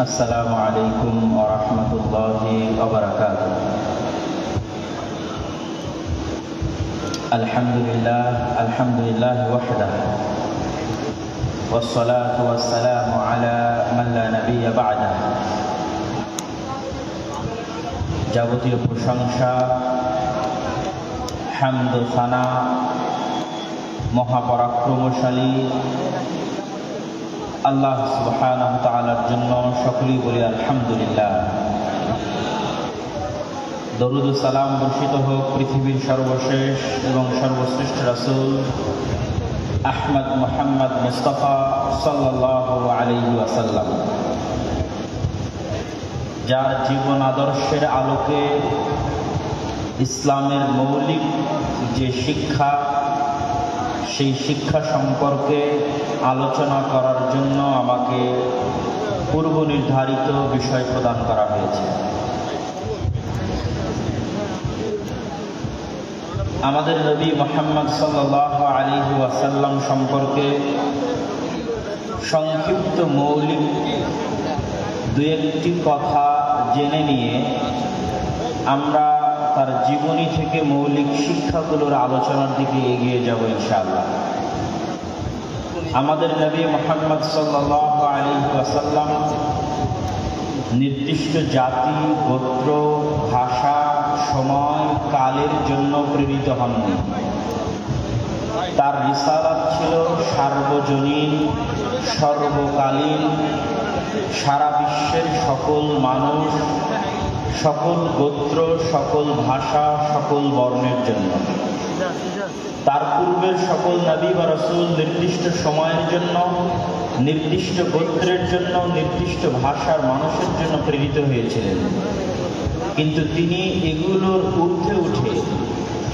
আসসালামু আলাইকুম ওয়া রাহমাতুল্লাহি ওয়া বারাকাতুহু। আলহামদুলিল্লাহ ওয়াহদাহু ওয়াসসালাতু ওয়াসসালামু আলা মান লা নাবিয়্যা বা'দাহু। যাবতীয় প্রশংসা, হামদ ও সানা মহাপরাক্রমশালী আল্লাহ সুবহানাহু ওয়া তাআলার জন্য। সকলেই বলি আলহামদুলিল্লাহ। দরুদ ও সালাম বর্ষিত হোক পৃথিবীর সর্বশেষ এবং সর্বশ্রেষ্ঠ রাসূল আহমদ মুহাম্মদ মুস্তাফা সাল্লাল্লাহু আলাইহি ওয়াসাল্লাম, যার জীবন আদর্শের আলোকে ইসলামের মৌলিক যে শিক্ষা, সেই শিক্ষা সম্পর্কে আলোচনা করার জন্য আমাকে পূর্ব নির্ধারিত বিষয় প্রদান করা হয়েছে। আমাদের নবী মুহাম্মদ সাল্লাল্লাহু আলাইহি ওয়াসাল্লাম সম্পর্কে সংক্ষিপ্ত মৌলিক দু একটি কথা জেনে নিয়ে আমরা তার জীবনী থেকে মৌলিক শিক্ষাগুলোর আলোচনার দিকে এগিয়ে যাব ইনশাআল্লাহ। আমাদের নবী মুহাম্মদ সাল্লাল্লাহু আলাইহি ওয়াসাল্লাম নির্দিষ্ট জাতি, গোত্র, ভাষা, সময়, কালের জন্য প্রেরিত হননি। তার রিসালাত ছিল সার্বজনীন, সর্বকালীন, সারা বিশ্বের সকল মানুষ, সকল গোত্র, সকল ভাষা, সকল বর্ণের জন্য। তার পূর্বের সকল নবী বা রাসূল নির্দিষ্ট সময়ের জন্য, নির্দিষ্ট গোত্রের জন্য, নির্দিষ্ট ভাষার মানুষের জন্য প্রেরিত হয়েছিলেন। কিন্তু তিনি এগুলোর ঊর্ধ্বে উঠে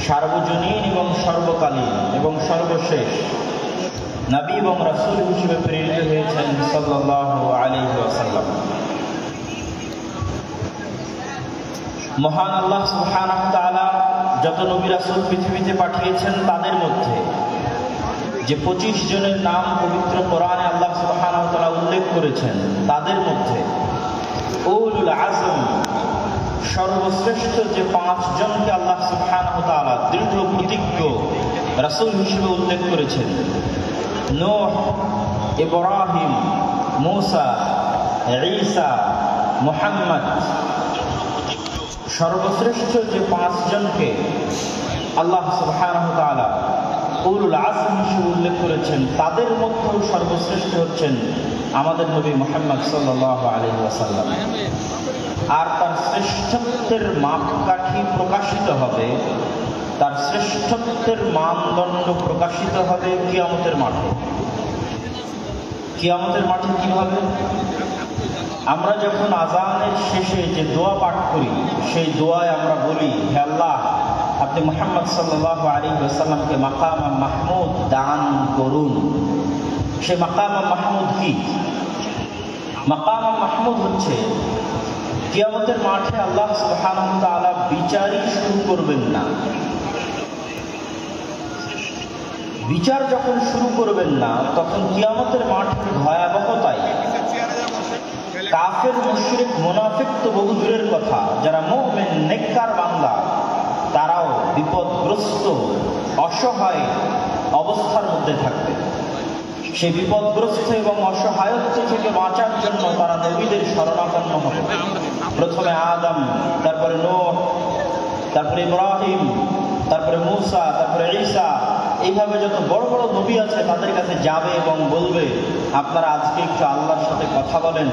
সার্বজনীন এবং সর্বকালীন এবং সর্বশেষ নবী এবং রাসূল হিসেবে প্রেরিত হয়েছেন সাল্লাল্লাহু আলাইহি ওয়াসাল্লাম। মহান আল্লাহ সুবহানাহু ওয়া তাআলা যত নবী রাসূল পৃথিবীতে পাঠিয়েছেন তাদের মধ্যে যে 25 জনের নাম পবিত্র কোরআনে আল্লাহ সুবহানাহু ওয়া তাআলা উল্লেখ করেছেন, তাদের মধ্যে উলুল আযম সর্বশ্রেষ্ঠ যে 5 জনকে আল্লাহ সুবহানাহু ওয়া তাআলা দৃঢ় প্রতিজ্ঞ রাসূল হিসেবে উল্লেখ করেছেন, নূহ, ইব্রাহিম, মূসা, ঈসা, মুহাম্মদ, সর্বশ্রেষ্ঠ যে 5 জনকে আল্লাহ সুবহানাহু ওয়া তাআলা উলুল আযম হিসেবে উল্লেখ করেছেন, তাদের মধ্যেও সর্বশ্রেষ্ঠ হচ্ছেন আমাদের নবী মুহাম্মদ সাল্লাল্লাহু আলাইহি ওয়াসাল্লাম। আর তার শ্রেষ্ঠত্বের মাপকাঠি প্রকাশিত হবে, তার শ্রেষ্ঠত্বের মানদণ্ড প্রকাশিত হবে কিয়ামতের মাঠে। কিয়ামতের মাঠে কিভাবে? আমরা যখন আযানের শেষে যে দোয়া পাঠ করি, সেই দোয়ায় আমরা বলি, হে আল্লাহ, আপনি মুহাম্মদ সাল্লাল্লাহু আলাইহি ওয়াসাল্লামকে মাকাম মাহমুদ দান করুন। সেই মাকাম মাহমুদ কি? মাকাম মাহমুদ হচ্ছে কিয়ামতের মাঠে আল্লাহ সুবহানাহু ওয়া তাআলা বিচারই শুরু করবেন না। বিচার যখন শুরু করবেন না, তখন কিয়ামতের মাঠের ভয়াবহতায় কাফের, মুশরিক, মুনাফিক তো বহু দূরের কথা, যারা মুমিন নেককার বান্দা তারাও বিপদগ্রস্ত, অসহায় অবস্থার মধ্যে থাকবে। সেই বিপদগ্রস্ত এবং অসহায়ত্ব থেকে বাঁচার জন্য তারা নবীদের শরণাপন্ন হবে। প্রথমে আদম, তারপরে নূহ, তারপরে ইব্রাহিম, তারপরে মূসা, তারপরে ঈসা, এইভাবে যত বড় বড় নবী আছে তাদের কাছে যাবে এবং বলবে, আপনারা আজকে একটু আল্লাহর সাথে কথা বলেন,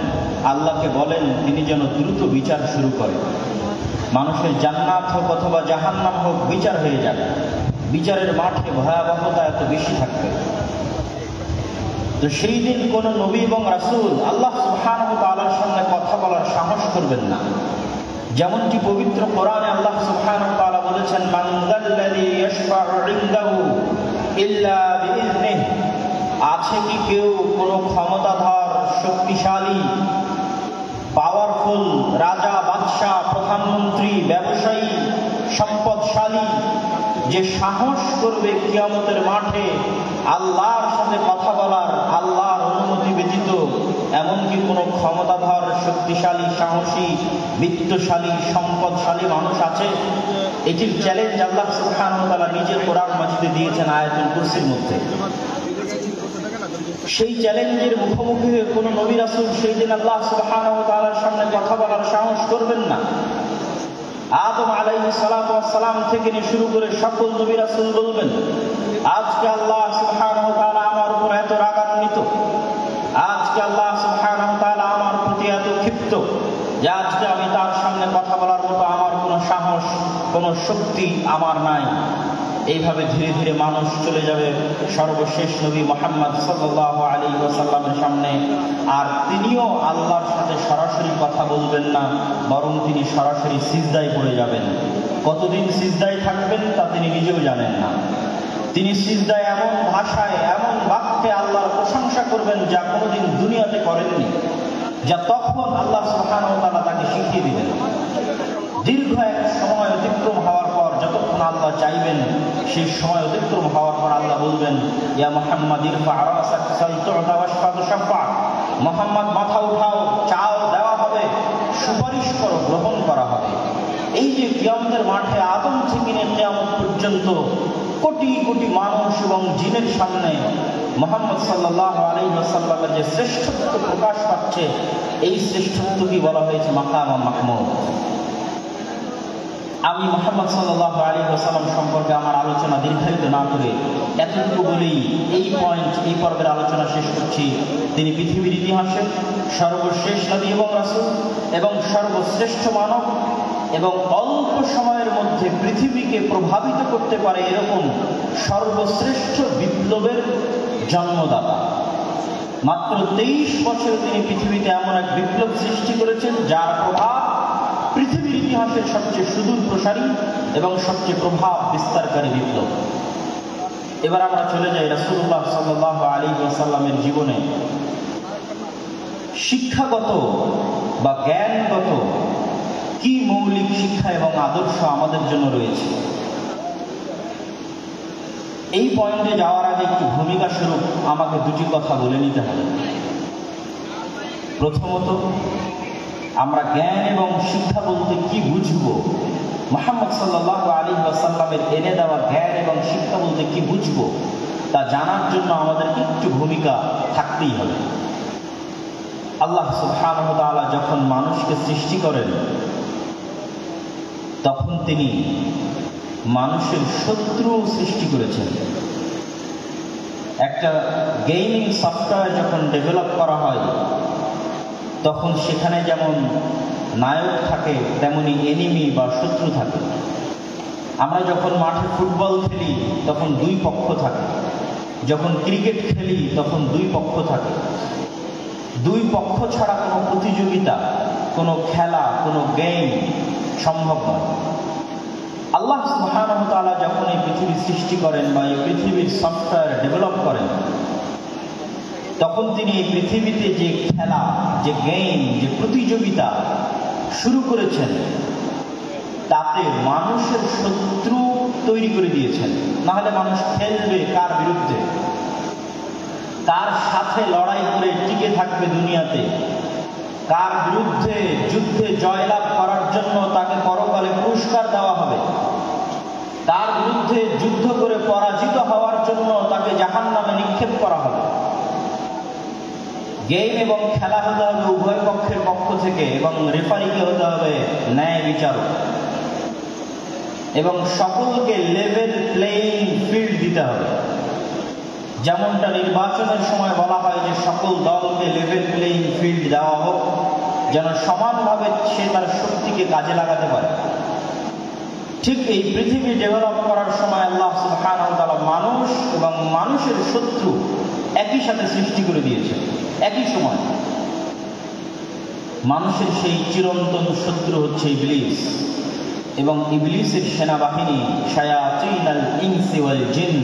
আল্লাহকে বলেন তিনি যেন দ্রুত বিচার শুরু করেন। মানুষের জান্নাত হোক অথবা জাহান্নাম হোক, বিচার হয়ে যাবে। বিচারের মাঠে ভয়াবহতা এত বেশি থাকবে। তো সেই দিন কোন নবী এবং রাসূল আল্লাহ সুবহানাহু ওয়া তাআলার সঙ্গে কথা বলার সাহস করবেন না। যেমনটি পবিত্র কোরআনে আল্লাহ সুবহানাহু ওয়া তাআলা বলেছেন, মান যাল্লাযী ইয়াশফা'ু ইনদাহু ইল্লা বিইذনিহি, আছে কি কেউ কোনো ক্ষমতাধর, শক্তিশালী, পাওয়ারফুল রাজা, বাদশাহ, প্রধানমন্ত্রী, ব্যবসায়ী, সম্পদশালী, যে সাহস করবে কিয়ামতের মাঠে আল্লাহর সাথে কথা বলার, আল্লাহর অনুমতি ব্যতীত? এমনকি কোনো ক্ষমতাধর, শক্তিশালী, সাহসী, বিত্তশালী, সম্পদশালী মানুষ আছে? এটির চ্যালেঞ্জ আল্লাহ সুবহানাহু ওয়া তাআলা নিজের কোরআন মাজিদে দিয়েছেন আয়াতুল কুরসির মধ্যে। সেই চ্যালেঞ্জের মুখোমুখি হয়ে কোন নবী রাসূল সেই দিন আল্লাহ সুবহানাহু ওয়া তাআলার সামনে কথা বলার সাহস করবেন না। আদম আলাইহিস সালাতু ওয়াস সালাম থেকে নিয়ে শুরু করে সকল নবী রাসূল বলবেন, আজকে আল্লাহ সুবহানাহু ওয়া তাআলা আমার উপর এত রাগান্বিত, আজকে আল্লাহ সুবহানাহু ওয়া তাআলা আমার প্রতি এত ক্ষিপ্ত যে আজকে আমি তার সামনে কথা বলার মতো আমার কোনো সাহস, কোনো শক্তি আমার নাই। এইভাবে ধীরে ধীরে মানুষ চলে যাবে সর্বশেষ নবী মুহাম্মদ সাল্লাল্লাহু আলাইহি ওয়াসাল্লামের সামনে, আর তিনিও আল্লাহর সাথে সরাসরি কথা বলবেন না, বরং তিনি সরাসরি সিজদায় পড়ে যাবেন। কতদিন সিজদায় থাকবেন তা তিনি নিজেও জানেন না। তিনি সিজদায় এমন ভাষায়, এমন বাক্যে আল্লাহর প্রশংসা করবেন যা কোনোদিন দুনিয়াতে করেননি, যা তখন আল্লাহ সুবহানাহু ওয়া তাআলা তাকে শিখিয়ে দিবেন। দীর্ঘ এক সময় অতিক্রম হওয়ার পর, যতক্ষণ আল্লাহ চাইবেন, সেই সময় অতিক্রম হওয়ার পর আল্লাহ বলবেন, ইয়া মুহাম্মাদ ইরফা রাসাক সাল তু'তা ওয়াশফা তুশফা, মুহাম্মদ মাথা উঠাও, চাও দেওয়া হবে, সুপারিশ করো গ্রহণ করা হবে। এই যে কিয়ামতের মাঠে আদম থেকে নিয়ে কিয়ামত পর্যন্ত কোটি কোটি মানুষ এবং জিনের সামনে মুহাম্মদ সাল্লাল্লাহু আলাইহি ওয়াসাল্লামের যে শ্রেষ্ঠত্ব প্রকাশ পাচ্ছে, এই শ্রেষ্ঠত্বকে বলা হয়েছে মাকাম মাহমুদ। আমি মুহাম্মদ সাল্লাল্লাহু আলাইহি ওয়াসাল্লাম সম্পর্কে আমার আলোচনা দীর্ঘায়িত না করে এতটুকু বলেই এই পর্বের আলোচনা শেষ করছি। তিনি পৃথিবীর ইতিহাসে সর্বশেষ নবী এবং রাসূল এবং সর্বশ্রেষ্ঠ মানব, এবং অল্প সময়ের মধ্যে পৃথিবীকে প্রভাবিত করতে পারে এরকম সর্বশ্রেষ্ঠ বিপ্লবের জন্মদাতা। মাত্র 23 বছরে তিনি পৃথিবীতে এমন এক বিপ্লব সৃষ্টি করেছেন যার প্রভাব পৃথিবীর ইতিহাসের সবচেয়ে সুদূর প্রসারী এবং সবচেয়ে প্রভাব বিস্তারকারী বিপ্লব। এবার আমরা চলে যাই রাসূলুল্লাহ সাল্লাল্লাহু আলাইহি ওয়াসাল্লামের জীবনে শিক্ষাগত বা জ্ঞানগত কি মৌলিক শিক্ষা এবং আদর্শ আমাদের জন্য রয়েছে। এই পয়েন্টে যাওয়ার আগে একটু ভূমিকা স্বরূপ আমাকে দুটি কথা বলে নিতে হবে। প্রথমত, আমরা জ্ঞান এবং শিক্ষা বলতে কি বুঝব, মুহাম্মদ সাল্লাল্লাহু আলাইহি ওয়াসাল্লামের এনে দেওয়া জ্ঞান এবং শিক্ষা বলতে কি বুঝব, তা জানার জন্য আমাদের একটু ভূমিকা থাকতেই হবে। আল্লাহ সুবহানাহু ওয়া তাআলা যখন মানুষকে সৃষ্টি করেন, তখন তিনি মানুষের শত্রু সৃষ্টি করেছেন। একটা গেমিং সফটওয়্যার যখন ডেভেলপ করা হয়, তখন সেখানে যেমন নায়ক থাকে তেমনি এনিমি বা শত্রু থাকে। আমরা যখন মাঠে ফুটবল খেলি তখন দুই পক্ষ থাকে, যখন ক্রিকেট খেলি তখন দুই পক্ষ থাকে। দুই পক্ষ ছাড়া কোনো প্রতিযোগিতা, কোনো খেলা, কোনো গেম সম্ভব নয়। আল্লাহ সুবহানাহু ওয়া তাআলা যখন এই পৃথিবী সৃষ্টি করেন বা এই পৃথিবীর সফটওয়্যার ডেভেলপ করেন, তখন তিনি এই পৃথিবীতে যে খেলা, যে গেম, যে প্রতিযোগিতা শুরু করেছেন, তাতে মানুষের শত্রু তৈরি করে দিয়েছেন। না হলে মানুষ খেলবে কার বিরুদ্ধে, কার সাথে লড়াই করে টিকে থাকবে দুনিয়াতে, কার বিরুদ্ধে যুদ্ধে জয়লাভ করার জন্য তাকে পরকালে পুরস্কার দেওয়া হবে, তার বিরুদ্ধে যুদ্ধ করে পরাজিত হওয়ার জন্য তাকে জাহান্নামে নিক্ষেপ করা হবে। গেম এবং খেলা হতে হবে উভয় পক্ষের পক্ষ থেকে, এবং রেফারিকে হতে হবে ন্যায় বিচারক, এবং সকলকে লেভেল প্লেইং ফিল্ড দিতে হবে। যেমনটা নির্বাচনের সময় বলা হয় যে সকল দলকে লেভেল প্লেইং ফিল্ড দেওয়া হোক, যেন সমানভাবে সে তার শক্তিকে কাজে লাগাতে পারে। ঠিক এই পৃথিবী ডেভেলপ করার সময় আল্লাহ সুবহানাহু ওয়া তাআলা মানুষ এবং মানুষের শত্রু একই সাথে সৃষ্টি করে দিয়েছে। একই সময় মানুষের সেই চিরন্তন শত্রু হচ্ছে ইবলিস, এবং ইবলিসের সেনাবাহিনী শায়াতিনুল ইনসি ওয়াল জিন,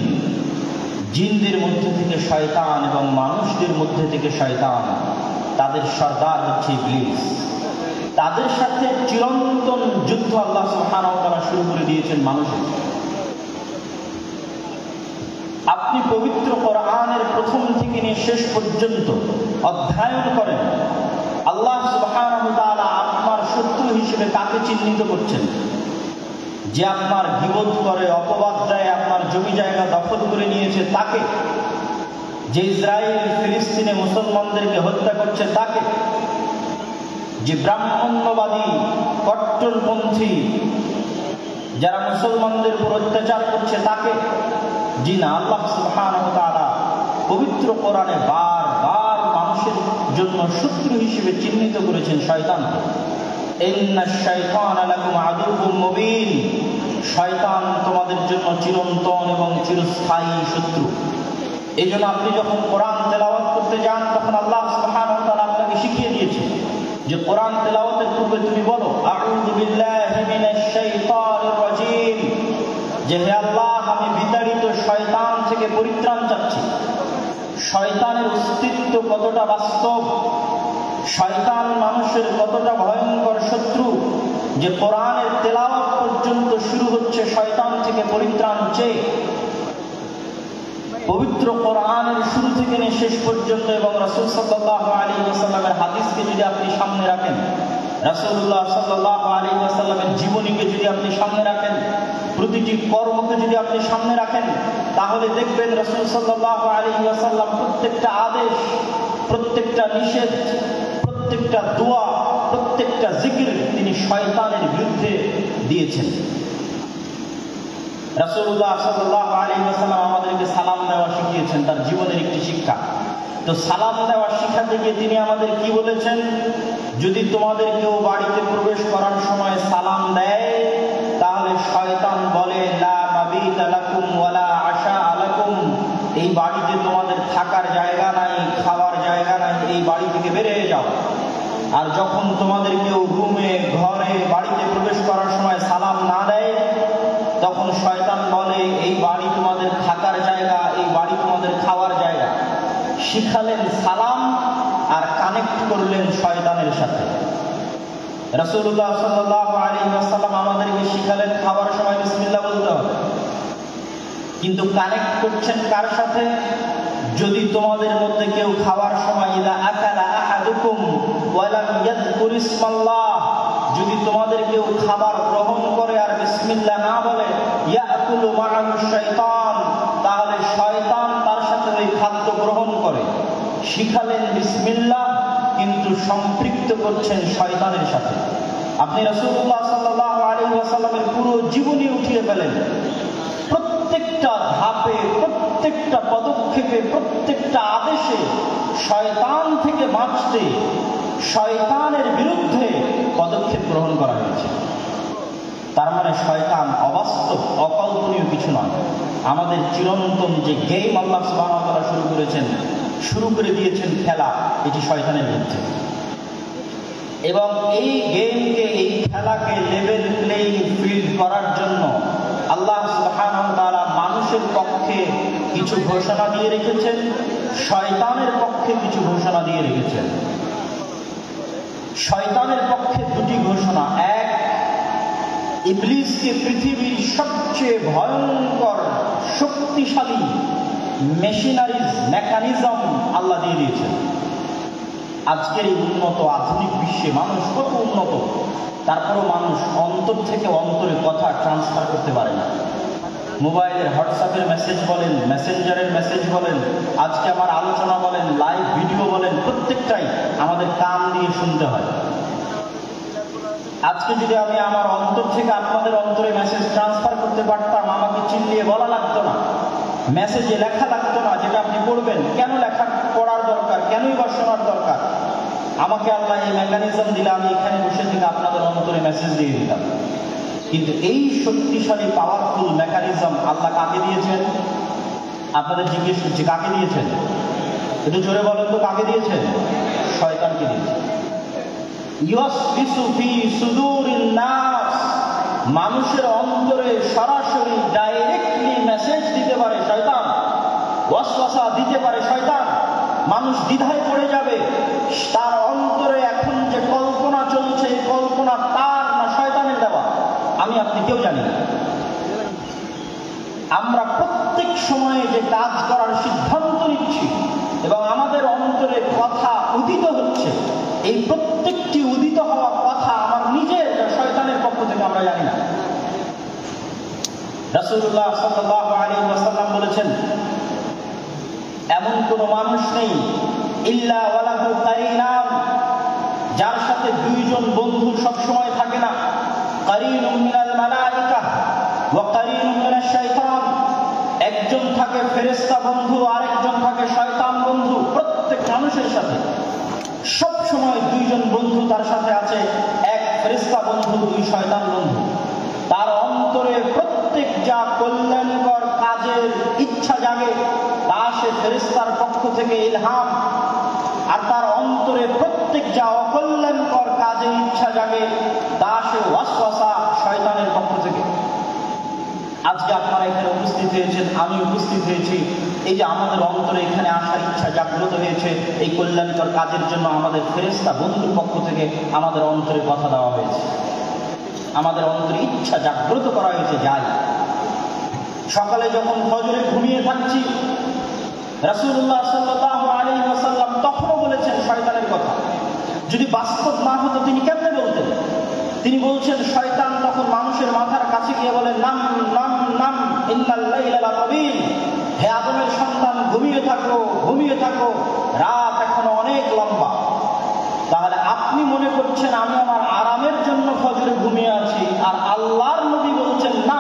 জিনদের মধ্যে থেকে শয়তান এবং মানুষদের মধ্যে থেকে শয়তান, তাদের সর্দার হচ্ছে ইবলিস। তাদের সাথে চিরন্তন যুদ্ধ আল্লাহ সুবহানাহু ওয়া তাআলা শুরু করে দিয়েছেন মানুষের। আপনি পবিত্র কোরআনের প্রথম থেকে নিয়ে শেষ পর্যন্ত অধ্যয়ন করেন, আল্লাহ সুবহানাহু ওয়া তাআলা আপনার শত্রু হিসেবে কাকে চিহ্নিত করছেন? যে আপনার গীবত করে, অপবাদ দেয়, আপনার জমি জায়গা দখল করে নিয়েছে তাকে। যে ইসরায়েল ফিলিস্তিনে মুসলমানদেরকে হত্যা করছে তাকে। যে ব্রাহ্মণ্যবাদী কট্টরপন্থী যারা মুসলমানদের উপর অত্যাচার করছে তাকে। জি না, আল্লাহ সুবহানাহু ওয়া তাআলা পবিত্র কোরআনে বারবার মানুষের জন্য শত্রু হিসেবে চিহ্নিত করেছেন শয়তানকে। ইন্নাশ শাইতানা লাকুম আদুউম মুবিন, শয়তান তোমাদের জন্য চিরন্তন এবং চিরস্থায়ী শত্রু। এই জন্য আপনি যখন কোরআন তেলাওয়াত করতে যান তখন আল্লাহ সুবহানাহু ওয়া তাআলা আপনাকে শিখিয়ে দিয়েছে যে কোরআন তেলাওয়াতের পূর্বে তুমি বলো আউযু বিল্লাহি মিনাশ শাইতানির রাজীম, যে হে আল্লাহ আমি বিতাড়িত শয়তান থেকে পরিত্রাণ চাচ্ছি। শয়তানের অস্তিত্ব কতটা বাস্তব, শয়তান মানুষের কতটা ভয়ঙ্কর শত্রু, যে কোরআনের তেলাওয়াত পর্যন্ত শুরু হচ্ছে শয়তান থেকে পরিত্রাণ চেয়ে। পবিত্র কোরআনের শুরু থেকে নিয়ে শেষ পর্যন্ত এবং রাসূল সাল্লাল্লাহু আলাইহি ওয়াসাল্লামের হাদিসকে যদি আপনি সামনে রাখেন, রাসূলুল্লাহ সাল্লাল্লাহু আলাইহি ওয়াসাল্লামের জীবনীকে যদি আপনি সামনে রাখেন, প্রতিটি কর্মকে যদি আপনি সামনে রাখেন, তাহলে দেখবেন রাসূল সাল্লাল্লাহু আলাইহি ওয়াসাল্লাম প্রত্যেকটা আদেশ, প্রত্যেকটা নিষেধ, প্রত্যেকটা দোয়া, প্রত্যেকটা জিকির তিনি শয়তানের বিরুদ্ধে দিয়েছেন। রাসূলুল্লাহ সাল্লাল্লাহু আলাইহি ওয়াসাল্লাম আমাদেরকে সালাম দেওয়া শিখিয়েছেন, তার জীবনের একটি শিক্ষা। তো সালাম দেওয়া শিখাতে গিয়ে তিনি আমাদের কি বলেছেন? যদি তোমাদের কেউ বাড়িতে প্রবেশ করার সময় সালাম দেয় তাহলে শয়তান বলে লা মাবিতা লাকুম ওয়ালা আশা লাকুম, এই বাড়িতে তোমাদের থাকার জায়গা নাই, খাওয়ার জায়গা নাই, এই বাড়ি থেকে বের হয়ে যাও। আর যখন তোমাদের কেউ রুমে, ঘরে, বাড়িতে প্রবেশ করার সময় সালাম না দেয় তখন শয়তান বলে এই বাড়ি তোমাদের থাকার জায়গা, এই বাড়ি তোমাদের খাওয়ার জায়গা। শিখালেন সালাম আর কানেক্ট করলেন শয়তানের সাথে। রাসূলুল্লাহ সাল্লাল্লাহু আলাইহি ওয়াসাল্লাম আমাদেরকে শিখালেন খাওয়ার সময় বিসমিল্লাহ বলতে হবে, কিন্তু কানেক্ট করছেন কার সাথে? যদি তোমাদের মধ্যে কেউ খাওয়ার সময় ইদা আকালা আহাদুকুম ওয়া লাম ইয়াযকুর ইসমাল্লাহ, যদি তোমাদের কেউ খাবার গ্রহণ করে আর বিসমিল্লাহ না বলে, ইয়াকুলু মাআহু শাইতান, তাহলে শয়তান তার সাথে ওই খাদ্য গ্রহণ করে। শিখালেন বিসমিল্লাহ কিন্তু সম্পৃক্ত করছেন শয়তানের সাথে। আপনি রাসূলুল্লাহ সাল্লাল্লাহু আলাইহি ওয়াসাল্লামের পুরো জীবনী উঠিয়ে ফেলেন, প্রত্যেকটা ধাপে, প্রত্যেকটা পদক্ষেপে, প্রত্যেকটা আদেশে শয়তান থেকে বাঁচতে, শয়তানের বিরুদ্ধে পদক্ষেপ গ্রহণ করা হয়েছে। তার মানে শয়তান অবাস্তব, অকল্পনীয় কিছু নয়। আমাদের চিরন্তন যে গেম আল্লাহ সুবহানাহু ওয়া তাআলা শুরু করে দিয়েছেন খেলা, এটি শয়তানের বিরুদ্ধে। এবং এই গেমকে, এই খেলাকে লেভেল প্লেইং ফিল্ড করার জন্য আল্লাহ সুবহানাহু ওয়া তাআলা মানুষের পক্ষে কিছু ঘোষণা দিয়ে রেখেছেন, শয়তানের পক্ষে কিছু ঘোষণা দিয়ে রেখেছেন। শয়তানের পক্ষে দুটি ঘোষণা। এক, ইবলিসকে পৃথিবীর সবচেয়ে ভয়ঙ্কর শক্তিশালী মেকানিজম আল্লাহ দিয়ে দিয়েছেন। আজকের এই উন্নত আধুনিক বিশ্বে মানুষ কত উন্নত, তারপরও মানুষ অন্তর থেকে অন্তরে কথা ট্রান্সফার করতে পারে না। মোবাইলের হোয়াটসঅ্যাপের মেসেজ বলেন, মেসেঞ্জারের মেসেজ বলেন, আজকে আমার আলোচনা বলেন, লাইভ ভিডিও বলেন, প্রত্যেকটাই আমাদের কান দিয়ে শুনতে হয়। আজকে যদি আমি আমার অন্তর থেকে আপনাদের অন্তরে মেসেজ ট্রান্সফার করতে পারতাম, আমাকে চিল্লিয়ে বলা লাগতো না, মেসেজে লেখা লাগতো না যেটা আপনি পড়বেন। কেন লেখা পড়ার দরকার? কেনই বা শোনার দরকার? আমাকে আল্লাহ এই মেকানিজম দিলে আমি এখানে বসে থেকে আপনাদের অন্তরে মেসেজ দিয়ে দিতাম। কিন্তু এই শক্তিশালী পাওয়ারফুল মেকানিজম আল্লাহ কাকে দিয়েছেন? আপনাদের জিজ্ঞেস করছি, কাকে দিয়েছেন? একটু জোরে বলেন তো, কাকে দিয়েছেন? শয়তানকে দিয়েছেন। ইউসবিসু ফি সুদুরিন নাস, মানুষের অন্তরে সরাসরি ডাইরেক্টলি মেসেজ দিতে পারে শয়তান, ওয়াসওয়াসা দিতে পারে শয়তান। মানুষ দ্বিধায় পড়ে যাবে, তার অন্তরে এখন যে কল্পনা চলছে, এই কল্পনা তার না শয়তানের দেওয়া, আমি আপনি কেউ জানি না। আমরা প্রত্যেক সময়ে যে কাজ করার সিদ্ধান্ত নিচ্ছি এবং আমাদের অন্তরে কথা উদিত হচ্ছে, এই প্রত্যেকটা রাসূলুল্লাহ সাল্লাল্লাহু আলাইহি ওয়াসাল্লাম বলেছেন, এমন কোন মানুষ নেই ইল্লা ওয়ালাহু কারিনান, যার সাথে দুইজন বন্ধু সবসময় থাকে না। কারিনুম মিনাল মালাইকা ওয়া কারিনুম মিনাশ শাইতান, একজন থাকে ফেরেশতা বন্ধু, আরেকজন থাকে শয়তান বন্ধু। প্রত্যেক মানুষের সাথে সব সময় দুইজন বন্ধু তার সাথে আছে, এক ফেরেশতা বন্ধু, দুই শয়তান বন্ধু। তার অন্তরে প্রত্যেক যা কল্যাণকর কাজের ইচ্ছা জাগে তা সে ফেরেশতার পক্ষ থেকে ইলহাম, আর তার অন্তরে প্রত্যেক যা অকল্যাণকর কাজের ইচ্ছা জাগে তা সে ওয়াসওয়াসা, শয়তানের পক্ষ থেকে। আজকে আপনারা এখানে উপস্থিত হয়েছেন, আমি উপস্থিত হয়েছি, এই যে আমাদের অন্তরে এখানে আসার ইচ্ছা জাগ্রত হয়েছে, এই কল্যাণকর কাজের জন্য আমাদের ফেরেশতা বন্ধুর পক্ষ থেকে আমাদের অন্তরে কথা দেওয়া হয়েছে, আমাদের অন্তরে ইচ্ছা জাগ্রত করা হয়েছে। যাই সকালে যখন ফজরে ঘুমিয়ে থাকছি, রাসূলুল্লাহ সাল্লাল্লাহু আলাইহি ওয়াসাল্লাম তখনও বলেছেন শয়তানের কথা। যদি বাস্তব না হতো তিনি কেমনে বলতেন? তিনি বলছেন, শয়তান তখন মানুষের মাথার কাছে গিয়ে বলে, নাম নাম নাম ইন্নাল লাইলা লাতাবিল, হে আদমের সন্তান ঘুমিয়ে থাকো, ঘুমিয়ে থাকো, রাত এখনো অনেক লম্বা। তাহলে আপনি মনে করছেন আমি আমার আরামের জন্য ফজরে ঘুমিয়ে আছি, আর আল্লাহর নবী বলছেন না,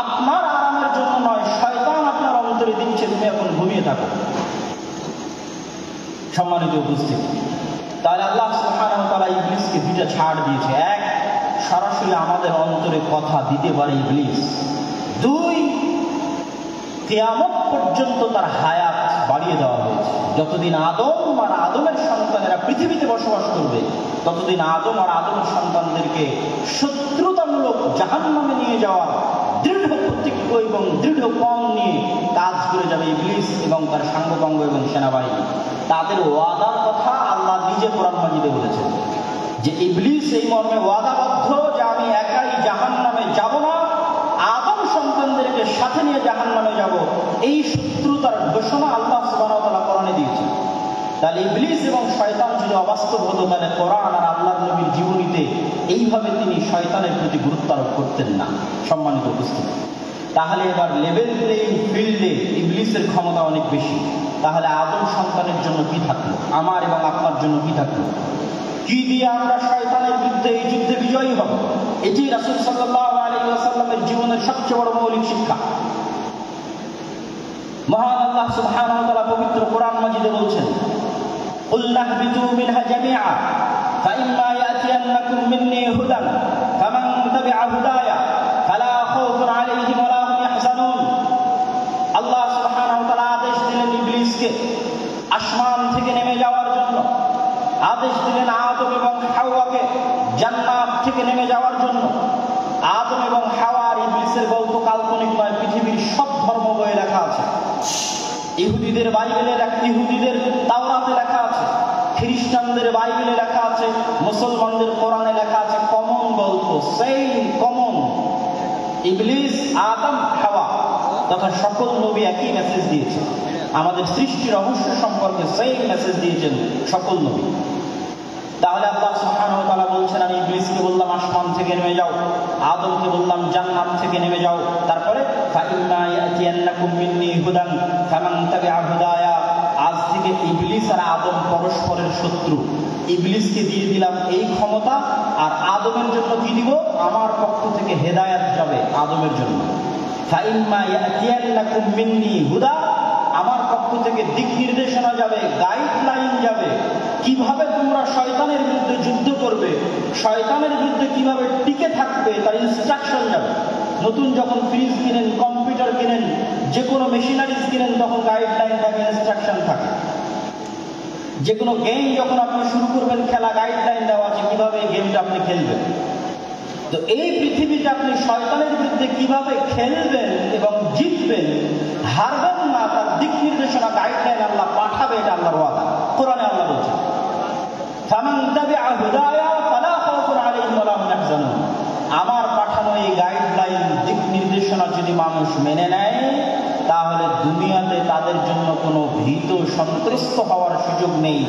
আপনার আরামের জন্য নয়, শয়তান আপনার অন্তরে দিচ্ছে তুমি এখন ঘুমিয়ে থাকো। সম্মানিত উপস্থিতি, তাহলে আল্লাহ সুবহানাহু ওয়া তাআলা ইবলিসকে দুইটা ছাড় দিয়েছে। এক, সরাসরি আমাদের অন্তরে কথা দিতে পারে ইবলিস। দুই, কিয়ামত পর্যন্ত তার হায়াত বাড়িয়ে দেওয়া হয়েছে। যতদিন আদম আর আদমের সন্তানেরা পৃথিবীতে বসবাস করবে, ততদিন আদম আর আদমের সন্তানদেরকে শত্রুতামূলক জাহান্নামে নিয়ে যাওয়ার দৃঢ় প্রতিজ্ঞ এবং দৃঢ় পণ নিয়ে কাজ করে যাবে ইবলিস এবং তার সাঙ্গপাঙ্গ এবং সেনাবাহিনী। তাদের ওয়াদার কথা আল্লাহ নিজে কোরআন মাজিদে বলেছেন যে ইবলিস এই মর্মে ওয়াদাবদ্ধ যে আমি একাই জাহান্নামে যাব না, আদম সন্তানদেরকে সাথে নিয়ে জাহান্নামে যাব। এই শত্রুতার ঘোষণা আল্লাহ সুবহানাহু ওয়া তাআলা কোরআনে দিয়েছেন। তাহলে ইবলিস এবং শয়তান যদি অবাস্তব হতো, তাহলে কোরআন আর আল্লাহর নবীর জীবনীতে এইভাবে তিনি শয়তানের প্রতি গুরুত্ব আরোপ করতেন না। সম্মানিত উপস্থিতি, তাহলে এবার লেভেল প্লেইং ফিল্ডে ইবলিসের ক্ষমতা অনেক বেশি। তাহলে আদম সন্তানের জন্য কি থাকলো, আমার এবং আপনার জন্য কি থাকলো? কি দিয়ে আমরা শয়তানের বিরুদ্ধে এই যুদ্ধে বিজয়ী হব? এটি রাসূল সাল্লাল্লাহু আলাইহি ওয়াসাল্লামের জীবনের সবচেয়ে বড় মৌলিক শিক্ষা। মহান আল্লাহ সুবহানাহু ওয়া তাআলা পবিত্র কোরআন মাজিদে বলছেন, কুল নাহবিতু মিনহা জামিআ ফাইম্মা ইয়াতিয়ান্নাকুম মিন্নী হুদান ফামান তাবিআ হুদায়া ফালা খাউফুন আলাইহিম ওয়া লা হুম ইয়াহজানুন। আল্লাহ সুবহানাহু ওয়া তাআলা আদেশ দিলেন ইবলিসকে আসমান থেকে নেমে যাওয়ার জন্য, আদেশ দিলেন আদম এবং হাওয়াকে জান্নাত থেকে নেমে যাওয়ার জন্য। আদম এবং হাওয়া আর ইবলিসের গল্প কাল্পনিক নয়, পৃথিবীর সব ধর্ম বইয়ে লেখা আছে। ইহুদিদের বাইবেলে, ইহুদিদের তাওরাতে লেখা আছে, খ্রিস্টানদের বাইবেলে লেখা আছে, মুসলমানদের কোরআনে লেখা আছে। কমন গল্প, সেম কমন। ইবলিস, আদম, হাওয়া তথা সকল নবী একই মেসেজ দিয়েছে। আমাদের সৃষ্টির রহস্য সম্পর্কে সেম মেসেজ দিয়েছেন সকল নবী। তাহলে আল্লাহ সুবহানাহু ওয়া তাআলা বলছেন, আমি ইবলিসকে বললাম আসমান থেকে নেমে যাও, আদমকে বললাম জান্নাত থেকে নেমে যাও। তারপরে ফাইম্মা ইয়াতিয়ান্নাকুম মিন্নী হুদান ফামান তাবিআ হুদায়া, আজ থেকে ইবলিস আর আদম পরস্পরের শত্রু। ইবলিসকে দিয়ে দিলাম এই ক্ষমতা, আর আদমের জন্য কি দিব? আমার পক্ষ থেকে হেদায়েত যাবে আদমের জন্য। ফাইম্মা ইয়াতিয়ান্নাকুম মিন্নী হুদা, আমার পক্ষ থেকে দিক নির্দেশনা যাবে, গাইডলাইন যাবে, কিভাবে তোমরা শয়তানের বিরুদ্ধে যুদ্ধ করবে, শয়তানের বিরুদ্ধে কিভাবে টিকে থাকবে তার ইনস্ট্রাকশন যাবে। নতুন যখন ফ্রিজ কিনেন, কম্পিউটার কিনেন, যে কোনো মেশিনারিজ কিনেন, তখন গাইডলাইন থাকে, ইনস্ট্রাকশন থাকে। যে কোনো গেম যখন আপনি শুরু করবেন খেলা, গাইডলাইন দেওয়া আছে কিভাবে এই গেমটা আপনি খেলবেন। তো এই পৃথিবীতে আপনি শয়তানের বিরুদ্ধে কিভাবে খেলবেন এবং জিতবেন, হারবেন না, তার দিক নির্দেশনা, গাইডলাইন আল্লাহ পাঠাবে। এটা আল্লাহর ওয়াদা, কোরআনে আল্লাহ বলছেন, ফামান তাবিআ হুদায়া ফালা খাউফুন আলাইহিম ওয়া লা হুম ইয়াহজানুন। আমার পাঠানো এই গাইডলাইন, দিক নির্দেশনা যদি মানুষ মেনে নেয়, তাহলে দুনিয়াতে তাদের জন্য কোনো ভীত সন্ত্রস্ত হওয়ার সুযোগ নেই,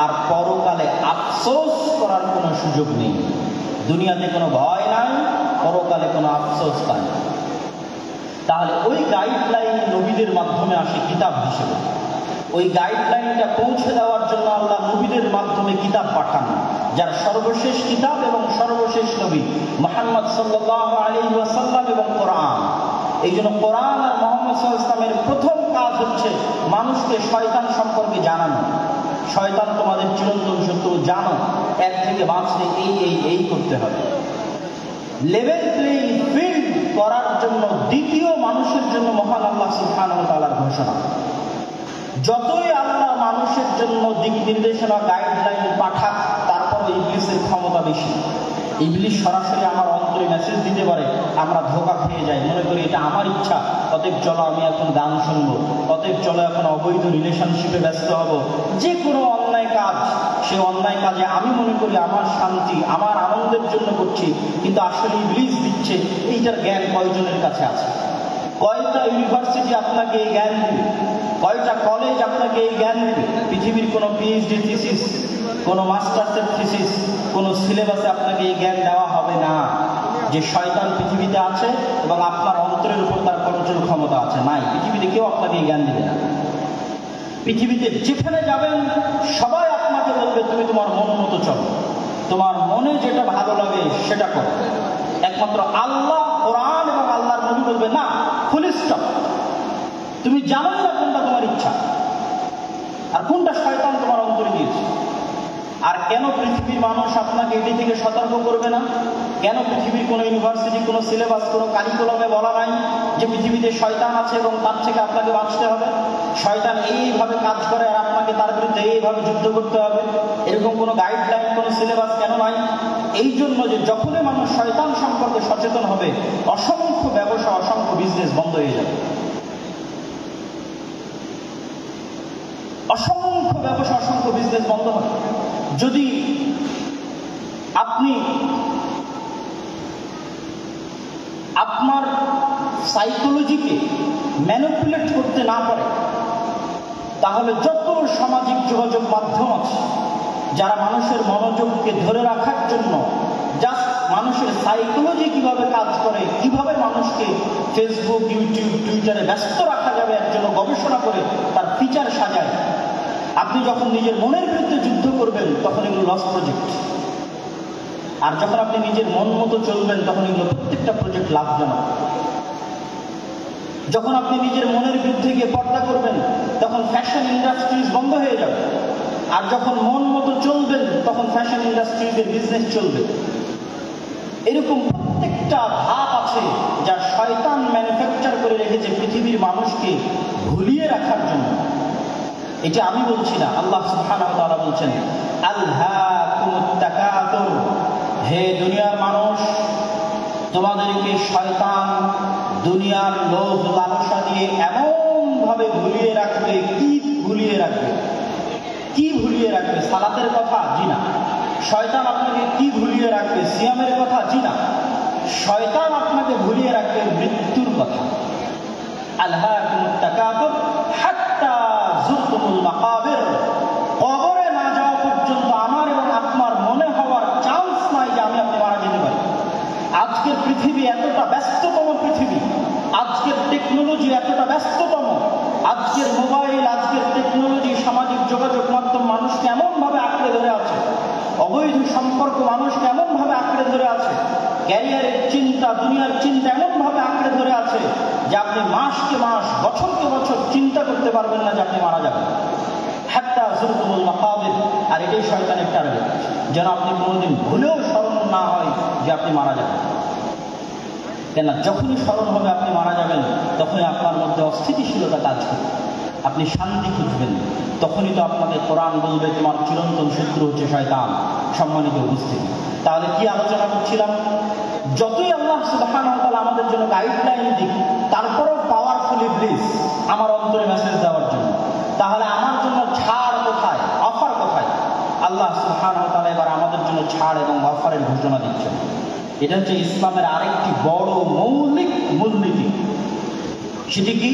আর পরকালে আফসোস করার কোনো সুযোগ নেই। দুনিয়াতে কোনো ভয় নাই, পরকালে কোনো আফসোস নাই। তাহলে ওই গাইডলাইন নবীদের মাধ্যমে আসে কিতাব হিসেবে। ওই গাইডলাইনটা পৌঁছে দেওয়ার জন্য আল্লাহ নবীদের মাধ্যমে কিতাব পাঠান, যার সর্বশেষ কিতাব এবং সর্বশেষ নবী মুহাম্মদ সাল্লাল্লাহু আলাইহি ওয়াসাল্লাম এবং কোরআন। এই জন্য কোরআন আর মুহাম্মদ সাল্লাল্লাহু আলাইহি ওয়াসাল্লামের প্রথম কাজ হচ্ছে মানুষকে শয়তান সম্পর্কে জানানো। শয়তান তোমাদের চিরন্তন শত্রু, জানো এর থেকে বাঁচতে এই করতে হবে। লেভেল প্লেইং ফিল্ড করার জন্য দ্বিতীয় মানুষের জন্য মহান আল্লাহ সুবহানাহু ওয়া তাআলার ঘোষণা। যতই আল্লাহ মানুষের জন্য দিক নির্দেশনা গাইডলাইন পাঠাক, তারপর ইবলিসের ক্ষমতা বেশি। ইবলিস সরাসরি আমার অন্তরে মেসেজ দিতে পারে, আমরা ধোঁকা খেয়ে যাই, মনে করি এটা আমার ইচ্ছা, অতএব চলো আমি এখন গান শুনবো, অতএব চলো এখন অবৈধ রিলেশনশিপে ব্যস্ত হব। যে কোনো অন্যায় কাজ, সে অন্যায় কাজে আমি মনে করি আমার শান্তি, আমার আনন্দের জন্য করছি, কিন্তু আসলে ইবলিস দিচ্ছে। এইটার জ্ঞান কয়জনের কাছে আছে? কয়টা ইউনিভার্সিটি আপনাকে এই জ্ঞান দেবে? কয়টা কলেজ আপনাকে এই জ্ঞান দেবে? পৃথিবীর কোনো পিএইচডি থিসিস, কোনো মাস্টার্সের থিসিস, কোনো সিলেবাসে আপনাকে এই জ্ঞান দেওয়া হবে না যে শয়তান পৃথিবীতে আছে এবং আপনার অন্তরের উপর তার কন্ট্রোল ক্ষমতা আছে। নাই, পৃথিবীতে কেউ আপনাকে এই জ্ঞান দেবে না। পৃথিবীতে যেখানে যাবেন সবাই আপনাকে বলবে তুমি তোমার মন মতো চলো, তোমার মনে যেটা ভালো লাগে সেটা করো। একমাত্র আল্লাহ, কোরআন এবং আল্লাহর নবী বলবে না, ফুল স্টপ। তুমি জানো না কোনটা তোমার ইচ্ছা আর কোনটা শয়তান তোমার অন্তরে দিয়েছে। আর কেন পৃথিবীর মানুষ আপনাকে এটি থেকে সতর্ক করবে না? কেন পৃথিবীর কোনো ইউনিভার্সিটি, কোনো সিলেবাস, কোনো কারিকুলামে বলা নাই যে পৃথিবীতে শয়তান আছে এবং তার থেকে আপনাকে বাঁচতে হবে? শয়তান এইভাবে কাজ করে আর আপনাকে তার বিরুদ্ধে এইভাবে যুদ্ধ করতে হবে, এরকম কোনো গাইডলাইন, কোনো সিলেবাস কেন নাই? এই জন্য যে যখনই মানুষ শয়তান সম্পর্কে সচেতন হবে, অসংখ্য ব্যবসা, অসংখ্য বিজনেস বন্ধ হয়ে যাবে। অসংখ্য ব্যবসা, অসংখ্য বিজনেস বন্ধ হবে যদি আপনি আপনার সাইকোলজিকে ম্যানিপুলেট করতে না পারে। তাহলে যত সামাজিক যোগাযোগ মাধ্যম আছে, যারা মানুষের মনোযোগকে ধরে রাখার জন্য জাস্ট মানুষের সাইকোলজি কিভাবে কাজ করে, কিভাবে মানুষকে ফেসবুক, ইউটিউব, টুইটারে ব্যস্ত রাখা যাবে এর জন্য গবেষণা করে তার ফিচার সাজায়। আপনি যখন নিজের মনের বিরুদ্ধে যুদ্ধ করবেন তখন এগুলো লস প্রজেক্ট, আর যখন আপনি নিজের মন মতো চলবেন তখন এগুলো প্রত্যেকটা প্রজেক্ট লাভজনক। যখন আপনি নিজের মনের বিরুদ্ধে গিয়ে পর্দা করবেন তখন ফ্যাশন ইন্ডাস্ট্রিজ বন্ধ হয়ে যাবে, আর যখন মন মতো চলবেন তখন ফ্যাশন ইন্ডাস্ট্রিজের বিজনেস চলবে। এরকম প্রত্যেকটা ধাপ আছে যা শয়তান ম্যানুফ্যাকচার করে রেখেছে পৃথিবীর মানুষকে ভুলিয়ে রাখার জন্য। এটা আমি বলছি না, আল্লাহ সুবহানাহু ওয়া তাআলা বলছেন, আলহাকুমুত তাকাতুর, হে দুনিয়ার মানুষ, তোমাদেরকে শয়তান দুনিয়ার লোভ লালসা দিয়ে এমন ভাবে ভুলিয়ে রাখবে। কি ভুলিয়ে রাখবে? কি ভুলিয়ে রাখবে? সালাতের কথা? জি না। শয়তান আপনাকে কি ভুলিয়ে রাখবে? সিয়ামের কথা? জি না। শয়তান আপনাকে ভুলিয়ে রাখবে মৃত্যুর কথা। আলহাকুমুত তাকাতুর হাত্তা যুরতুমুল মাকাবির, কবরে না যাওয়া পর্যন্ত আমার এবং আপনার মনে হওয়ার চান্স নাই যে আমি আপনি মারা যেতে পারি। আজকের পৃথিবী এতটা ব্যস্ততম পৃথিবী, আজকের টেকনোলজি এতটা ব্যস্ততম, আজকের মোবাইল, আজকের টেকনোলজি, সামাজিক যোগাযোগ মাধ্যম মানুষকে এমনভাবে আঁকড়ে ধরে আছে, অবৈধ সম্পর্ক মানুষকে এমনভাবে আঁকড়ে ধরে আছে, ক্যারিয়ারের চিন্তা, দুনিয়ার চিন্তা এমনভাবে আঁকড়ে ধরে আছে যে আপনি মাসকে মাস, বছরকে বছর চিন্তা করতে পারবেন না যে আপনি মারা যাবেন। হাত্তা যুরতুমুল মাকাবির, আর এটাই শয়তানের টার্গেট, যেন আপনি কোনোদিন ভুলেও স্মরণ না হয় যে আপনি মারা যাবেন। কেন? যখনই স্মরণ হবে আপনি মারা যাবেন, তখনই আপনার মধ্যে অস্থিতিশীলতা কাজ করবে, আপনি শান্তি খুঁজবেন। তখনই তো আপনাকে কোরআন বলবে তোমার চিরন্তন শত্রু হচ্ছে শয়তান। সম্মানিত উপস্থিতি, তাহলে কি আলোচনা করছিলাম? যতই আল্লাহ সুবহানাহু ওয়া তাআলা আমাদের জন্য গাইডলাইন দিক, তারপরেও পাওয়ারফুল ইবলিস আমার অন্তরে মেসেজ দেওয়ার জন্য। তাহলে আমার জন্য ছাড় কোথায়, অফার কোথায়? আল্লাহ সুবহানাহু ওয়া তাআলা এবার আমাদের জন্য ছাড় এবং অফারের ঘোষণা দিচ্ছেন। এটা হচ্ছে ইসলামের আরেকটি বড় মৌলিক মূলনীতি। সেটি কি?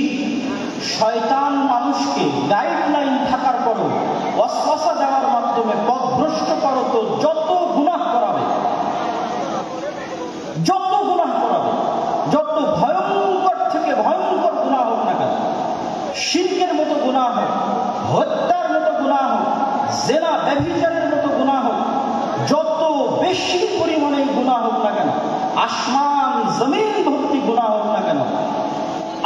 শয়তান মানুষকে গাইডলাইন থাকার পরও ওয়াসওয়াসা দেওয়ার মাধ্যমে পথভ্রষ্ট করত, যত গুনাহ করাবে, যত গুনাহ করাবে, যত ভয়ঙ্কর থেকে শিরকের মতো গুনাহ হোক, হত্যার মতো গুনাহ হোক, জেনা ব্যভিচারের মতো গুনাহ হোক, যত বেশি পরিমাণে গুনাহ হোক না কেন, আসমান জমিন ভর্তি গুনাহ হোক না কেন,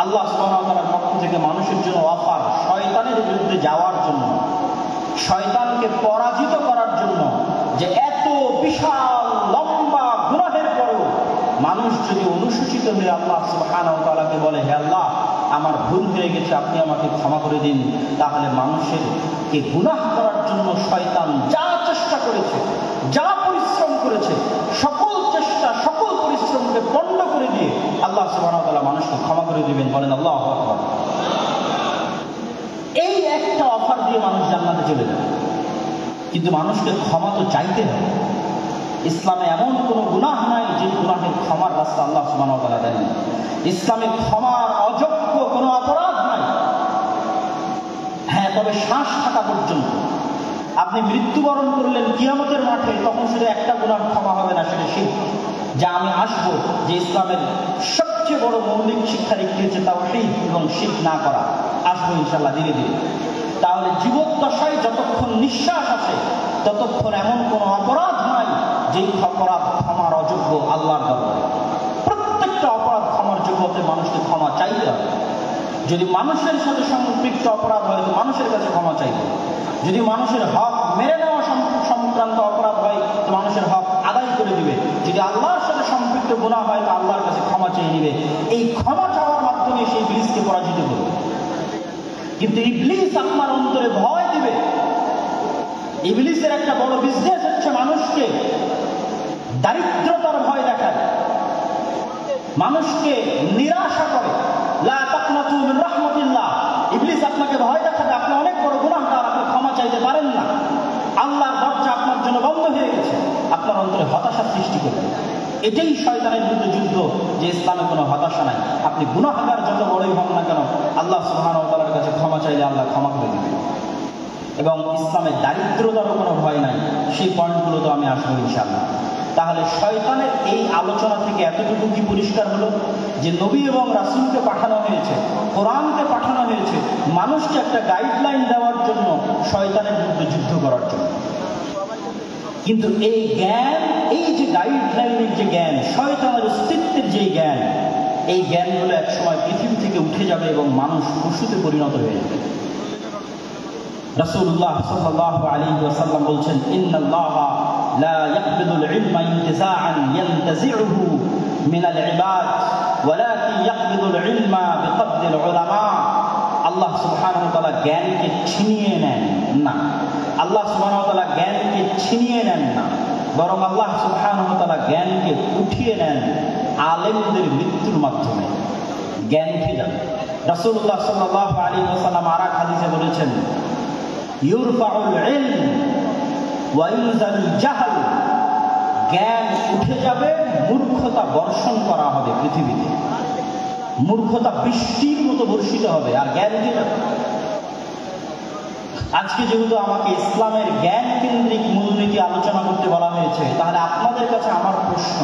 আল্লাহ সুবহানাহু ওয়া তাআলার পক্ষ থেকে মানুষের জন্য অফার, শয়তানের বিরুদ্ধে যাওয়ার জন্য, শয়তানকে পরাজিত করার জন্য, যে এত বিশাল লম্বা গুনাহের পরেও মানুষ যদি অনুশোচিত হয়ে আল্লাহ সুবহানাহু ওয়া তাআলাকে বলে, হে আল্লাহ আমার ভুল হয়ে গেছে, আপনি আমাকে ক্ষমা করে দিন, তাহলে মানুষের কে গুনাহ করার জন্য শয়তান যা চেষ্টা করেছে, যা পরিশ্রম করেছে, সকল চেষ্টা সকল পরিশ্রমকে পণ্ড করে দিয়ে আল্লাহ সুবহানাহু ওয়া তাআলা মানুষকে ক্ষমা করে দিবেন। বলেন আল্লাহু আকবার। এই একটা অফার দিয়ে মানুষ জান্নাতে চলে যাবে। কিন্তু মানুষকে ক্ষমা তো চাইতে হবে। ইসলামে এমন কোনো গুনাহ নাই যে গুনাহের ক্ষমার রাস্তা আল্লাহ সুবহানাহু ওয়া তাআলা দেন। ইসলামে ক্ষমার অযোগ্য কোনো অপরাধ নাই। হ্যাঁ, তবে শ্বাস থাকা পর্যন্ত আপনি মৃত্যুবরণ করলেন কিয়ামতের মাঠে, তখন শুধু একটা গুনাহ ক্ষমা হবে না, সেটা শিরক। যা আমি আসবো, যে ইসলামের সবচেয়ে বড় মৌলিক শিক্ষার একটি হচ্ছে তাওহীদ এবং শিরক না করা, আসবো ইনশাআল্লাহ ধীরে ধীরে। তাহলে জীবদ্দশায় যতক্ষণ নিঃশ্বাস আছে ততক্ষণ এমন কোনো অপরাধ নাই যেই অপরাধ ক্ষমার অযোগ্য আল্লাহর দরবারে। প্রত্যেকটা অপরাধ ক্ষমার যোগ্য হতে মানুষকে ক্ষমা চাইতে হবে। যদি মানুষের সাথে সম্পৃক্ত অপরাধ হয় তো মানুষের কাছে ক্ষমা চাইবে। যদি মানুষের হক মেরে নেওয়া সংক্রান্ত অপরাধ হয় তো মানুষের হক আদায় করে দিবে। যদি আল্লাহর সাথে সম্পৃক্ত গুনাহ হয় তো আল্লাহর কাছে ক্ষমা চেয়ে নিবে। এই ক্ষমা চাওয়ার মাধ্যমে সেই ইবলিসকে পরাজিত করবে। কিন্তু ইবলিস আপনার অন্তরে ভয় দিবে। ইবলিসের একটা বড় বিজনেস হচ্ছে মানুষকে দারিদ্রতার ভয় দেখায়, মানুষকে নিরাশা করে। লা তাকনাতু মিন রাহমাতিল্লাহ। ইবলিস আপনাকে ভয় দেখাবে, আপনি অনেক বড় গুনাহগার, আপনি ক্ষমা চাইতে পারেন না, আল্লাহর দরজা আপনার জন্য বন্ধ হয়ে গেছে, আপনার অন্তরে হতাশা সৃষ্টি করবে। এটাই শয়তানের বিরুদ্ধে যুদ্ধ, যে ইসলামে কোনো হতাশা নাই। আপনি গুনাহগার যত বড়ই হন না কেন, আল্লাহ সুবহানাহু ওয়া তাআলার কাছে ক্ষমা চাইলে আল্লাহ ক্ষমা করে দিবেন। এবং ইসলামের দারিদ্রতারও কোনো ভয় নাই। সেই পয়েন্টগুলো তো আমি আসবো ইনশাআল্লাহ। তাহলে শয়তানের এই আলোচনা থেকে এতটুকু কি পরিষ্কার হলো যে নবী এবং রাসূলকে পাঠানো হয়েছে, কোরআনকে পাঠানো হয়েছে মানুষকে একটা গাইডলাইন দেওয়ার জন্য, শয়তানের বিরুদ্ধে যুদ্ধ করার জন্য। কিন্তু এই জ্ঞান, এই যে গাইডলাইনের যে জ্ঞান, শয়তানের অস্তিত্বের যে জ্ঞান, এই জ্ঞানগুলো একসময় পৃথিবী থেকে উঠে যাবে এবং মানুষ পশুতে পরিণত হয়ে যাবে। রাসূলুল্লাহ সাল্লাল্লাহু আলাইহি ওয়াসাল্লাম বলছেন, ইন্নাল্লাহা লা ইয়াকবিদুল ইলমা ইনতিজাআন ইয়ানতাজিউহু মিনাল ইবাদ ওয়ালাকিন ইয়াকবিদুল ইলমা বিকবদিল উলামা। আল্লাহ সুবহানাহু ওয়া তাআলা জ্ঞানকে ছিনিয়ে নেন না। আল্লাহ সুবহানাহু ওয়া তাআলা জ্ঞানকে ছিনিয়ে নেন না, বরং আল্লাহ সুবহানাহু ওয়া তাআলা জ্ঞানকে উঠিয়ে নেন আলেমদের মৃত্যুর মাধ্যমে। জ্ঞান উঠে যাবে। রাসূলুল্লাহ সাল্লাল্লাহু আলাইহি ওয়াসাল্লাম আরেক হাদিসে বলেছেন, ইউরফাউল ইলম ওয়া ইউনজালুল জাহল। জ্ঞান উঠে যাবে, মূর্খতা বর্ষণ করা হবে পৃথিবীতে। মূর্খতা বৃষ্টির মতো বর্ষিত হবে, আর জ্ঞান উঠে যাবে। আজকে যেহেতু আমাকে ইসলামের জ্ঞান কেন্দ্রিক মূলনীতি আলোচনা করতে বলা হয়েছে, তাহলে আপনাদের কাছে আমার প্রশ্ন,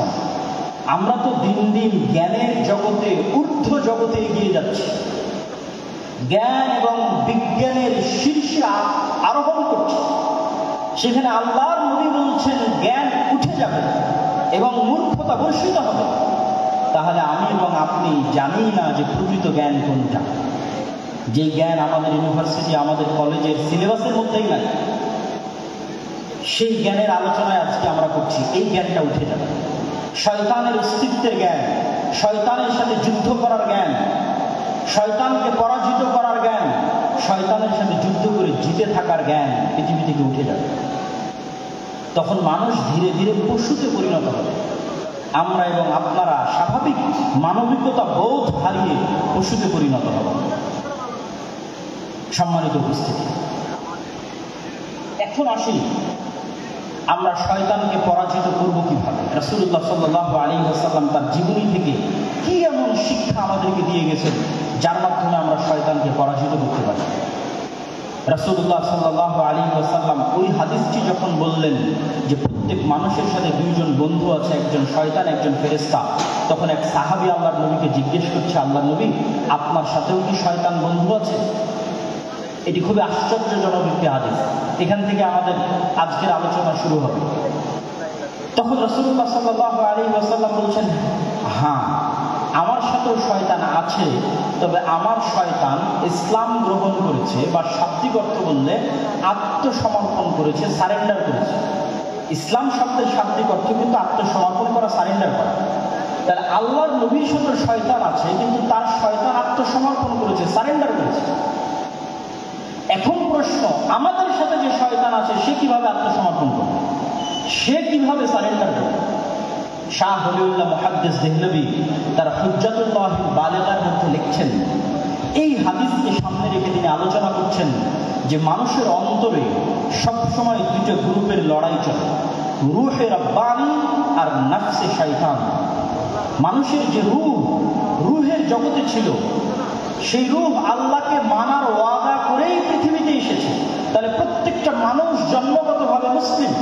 আমরা তো দিন দিন জ্ঞানের জগতে, ঊর্ধ্ব জগতে এগিয়ে যাচ্ছি, জ্ঞান এবং বিজ্ঞানের শীর্ষে আরোহণ করছি। সেখানে আল্লাহর নবী বলছেন জ্ঞান উঠে যাবে এবং মূর্খতা বর্ষিত হবে। তাহলে আমি এবং আপনি জানি না যে প্রকৃত জ্ঞান কোনটা, যে জ্ঞান আমাদের ইউনিভার্সিটি, আমাদের কলেজের সিলেবাসের মধ্যেই নাই। সেই জ্ঞানের আলোচনায় আজকে আমরা করছি। এই জ্ঞানটা উঠে যাবে। শয়তানের অস্তিত্বের জ্ঞান, শয়তানের সাথে যুদ্ধ করার জ্ঞান, শয়তানকে পরাজিত করার জ্ঞান, শয়তানের সাথে যুদ্ধ করে জিতে থাকার জ্ঞান পৃথিবী থেকে উঠে যাবে। তখন মানুষ ধীরে ধীরে পশুতে পরিণত হবে। আমরা এবং আপনারা স্বাভাবিক মানবিকতা বোধ হারিয়ে পশুতে পরিণত হব। সম্মানিত উপস্থিতি, এখন আসি আমরা শয়তানকে পরাজিত করব কিভাবে। রাসূলুল্লাহ সাল্লাল্লাহু আলাইহি ওয়াসাল্লাম তার জীবনী থেকে কি এমন শিক্ষা আমাদেরকে দিয়ে গেছেন যার মাধ্যমে আমরা শয়তানকে পরাজিত করতে পারি। রাসূলুল্লাহ সাল্লাল্লাহু আলাইহি ওয়াসাল্লাম ওই হাদিসটি যখন বললেন যে প্রত্যেক মানুষের সাথে দুইজন বন্ধু আছে, একজন শয়তান, একজন ফেরেশতা। তখন এক সাহাবী আল্লাহর নবীকে জিজ্ঞেস করছে, আল্লাহর নবী, আপনার সাথেও কি শয়তান বন্ধু আছে? এটি খুবই আশ্চর্যজনক একটি হাদিস। এখান থেকে আমাদের আজকের আলোচনা শুরু হবে। তখন রাসূলুল্লাহ সাল্লাল্লাহু আলাইহি ওয়াসাল্লাম বলছেন, হ্যাঁ, আমার সাথেও শয়তান আছে, তবে আমার শয়তান ইসলাম গ্রহণ করেছে, বা শাব্দিক অর্থ বললে আত্মসমর্পণ করেছে, সারেন্ডার করেছে। ইসলাম শব্দের শাব্দিক অর্থ কিন্তু আত্মসমর্পণ করা, সারেন্ডার করা। তাহলে আল্লাহর নবীর সাথে শয়তান আছে, কিন্তু তার শয়তান আত্মসমর্পণ করেছে, সারেন্ডার করেছে। এখন প্রশ্ন, আমাদের সাথে যে শয়তান আছে সে কিভাবে আত্মসমর্পণ করবে, সে কিভাবে সারেন্ডার করবে? শাহ ওলিউল্লাহ মুহাদ্দিস দেহলভী তার হুজ্জাতুল্লাহিল বালিগার মধ্যে লিখছেন, এই হাদিসকে সামনে রেখে তিনি আলোচনা করছেন যে মানুষের অন্তরে সবসময় দুটো গ্রুপের লড়াই চলে, রূহে রাব্বানী আর নফসে শয়তান। মানুষের যে রূহের জগতে ছিল, সেই রূহ আল্লাহকে মানার ওয়াদা করেই পৃথিবীতে এসেছে। তাহলে প্রত্যেকটা মানুষ জন্মগতভাবে মুসলিম।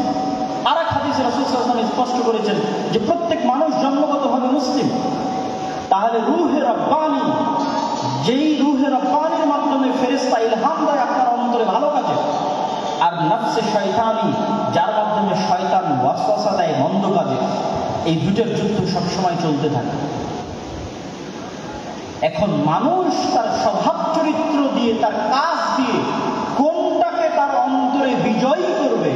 আর এক হাদিসে রাসূল সাল্লাল্লাহু আলাইহি ওয়াসাল্লাম স্পষ্ট করেছেন যে প্রত্যেক মানুষ জন্মগতভাবে মুসলিম। তাহলে রূহে রাব্বানী, যেই রূহে রাব্বানীর মাধ্যমে ফেরেশতা ইলহাম দেয় আপনার অন্তরে ভালো কাজে, আর নফসে শয়তানি, যার মাধ্যমে শয়তান ওয়াসওয়াসা দেয় মন্দ কাজে, এই দুটোর যুদ্ধ সবসময় চলতে থাকে। এখন মানুষ তার স্বভাব চরিত্র দিয়ে, তার কাজ দিয়ে কোনটাকে তার অন্তরে বিজয়ী করবে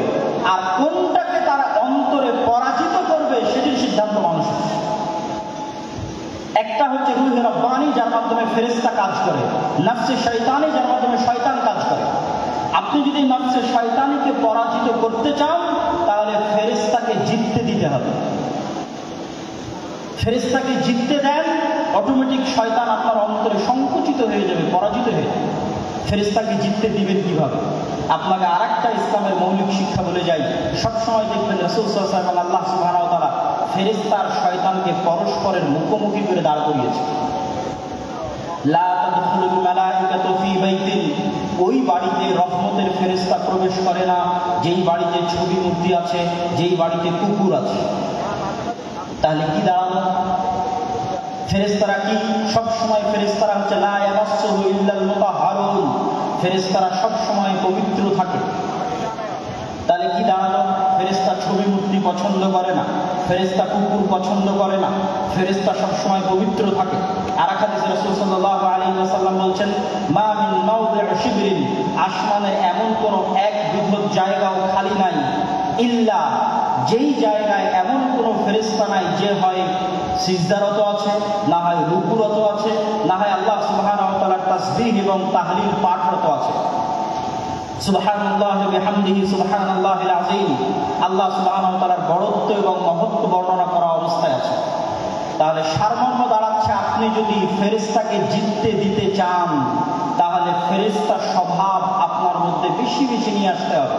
আর কোনটাকে তার অন্তরে পরাজিত করবে, সেটির সিদ্ধান্ত মানুষের। একটা হচ্ছে রূহে রাব্বানী, যার মাধ্যমে ফেরেশতা কাজ করে, নফসে শয়তানি, যার মাধ্যমে শয়তান কাজ করে। আপনি যদি নফসে শয়তানিকে পরাজিত করতে চান, তাহলে ফেরেশতাকে জিততে দিতে হবে। ফেরেশতাকে জিততে দেন, অটোমেটিক শয়তান আপনার অন্তরে সংকুচিত হয়ে যাবে, পরাজিত হয়ে যাবে। ফেরেশতাকে জিততে দিবেন কিভাবে? আপনাকে আরেকটা ইসলামের মৌলিক শিক্ষা বলে যাই। সবসময় দেখবেন রাসূল সাল্লাল্লাহু আলাইহি ওয়াসাল্লাম, আল্লাহ সুবহানাহু ওয়া তাআলা ফেরেশতা আর শয়তানকে পরস্পরের মুখোমুখি করে দাঁড় করিয়েছে। লা তাদখুলুল মালাইকাতু ফী বাইতিন, ওই বাড়িতে রহমতের ফেরেশতা প্রবেশ করে না যেই বাড়িতে ছবি মূর্তি আছে, যেই বাড়িতে কুকুর আছে। তাহলে কি দাঁড়ালো? ফেরেশতারা কি সবসময়, ফেরেশতারা হচ্ছে লা ইয়ামাসসুহু ইল্লাল মুতাহহারুন, ফেরেশতারা সবসময় পবিত্র থাকে। তাহলে কি দাঁড়ালো? ফেরেশতা ছবি মূর্তি পছন্দ করে না, ফেরেশতা কুকুর পছন্দ করে না, ফেরেশতা সবসময় পবিত্র থাকে। আর এক হাদিসে রাসূল সাল্লাল্লাহু আলাইহি ওয়াসাল্লাম বলছেন, মা মিন মাওদি'i শিবরিন, আসমানের এমন কোন এক বিঘত জায়গাও খালি নাই, ইল্লা, যেই জায়গায় এমন কোনো ফেরেশতা নাই যে হয় সিজদারত আছে, না হয় রুকুরত আছে, না হয় আল্লাহ সুবহানাহু ওয়া তাআলার তাসবিহ এবং তাহলিল পাঠরত আছে। সুবহানাল্লাহি ওয়া বিহামদিহি সুবহানাল্লাহিল আযীম, আল্লাহ সুবহানাহু ওয়া তাআলার বড়ত্ব এবং মহত্ব বর্ণনা করা অবস্থায় আছে। তাহলে সারমর্ম দাঁড়াচ্ছে, আপনি যদি ফেরেশতাকে জিততে দিতে চান, তাহলে ফেরেশতার স্বভাব আপনার মধ্যে বেশি বেশি নিয়ে আসতে হবে।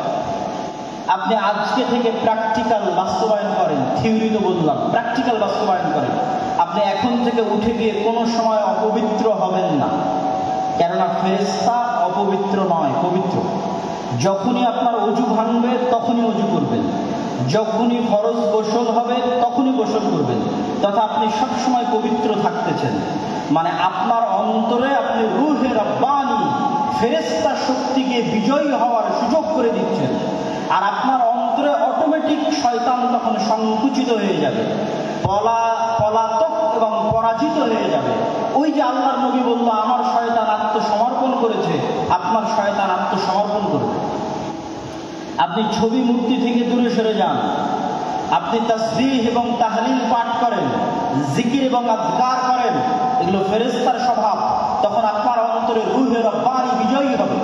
আপনি আজকে থেকে প্র্যাকটিক্যাল বাস্তবায়ন করেন, থিওরি তো বললাম, প্র্যাকটিক্যাল বাস্তবায়ন করেন। আপনি এখন থেকে উঠে গিয়ে কোনো সময় অপবিত্র হবেন না, কেননা ফেরেশতা অপবিত্র নয়, পবিত্র। যখনই আপনার ওযু ভাঙবে তখনই ওযু করবেন, যখনই ফরজ গোসল হবে তখনই গোসল করবেন, তথা আপনি সবসময় পবিত্র থাকতেছেন। মানে আপনার অন্তরে আপনি রূহে রাব্বানী, ফেরেশতা শক্তিকে বিজয়ী হওয়ার সুযোগ করে দিচ্ছেন। আর আপনার অন্তরে অটোমেটিক শয়তান তখন সংকুচিত হয়ে যাবে, পলাতক এবং পরাজিত হয়ে যাবে। ওই যে আল্লাহর নবী বলল, আমার শয়তান আত্মসমর্পণ করেছে, আপনার শয়তান আত্মসমর্পণ করবে। আপনি ছবি মূর্তি থেকে দূরে সরে যান, আপনি তাসবিহ এবং তাহলিল পাঠ করেন, জিকির এবং আযকার করেন, এগুলো ফেরেশতার স্বভাব। তখন আপনার অন্তরে রূহে রাব্বানী বিজয়ী হবে।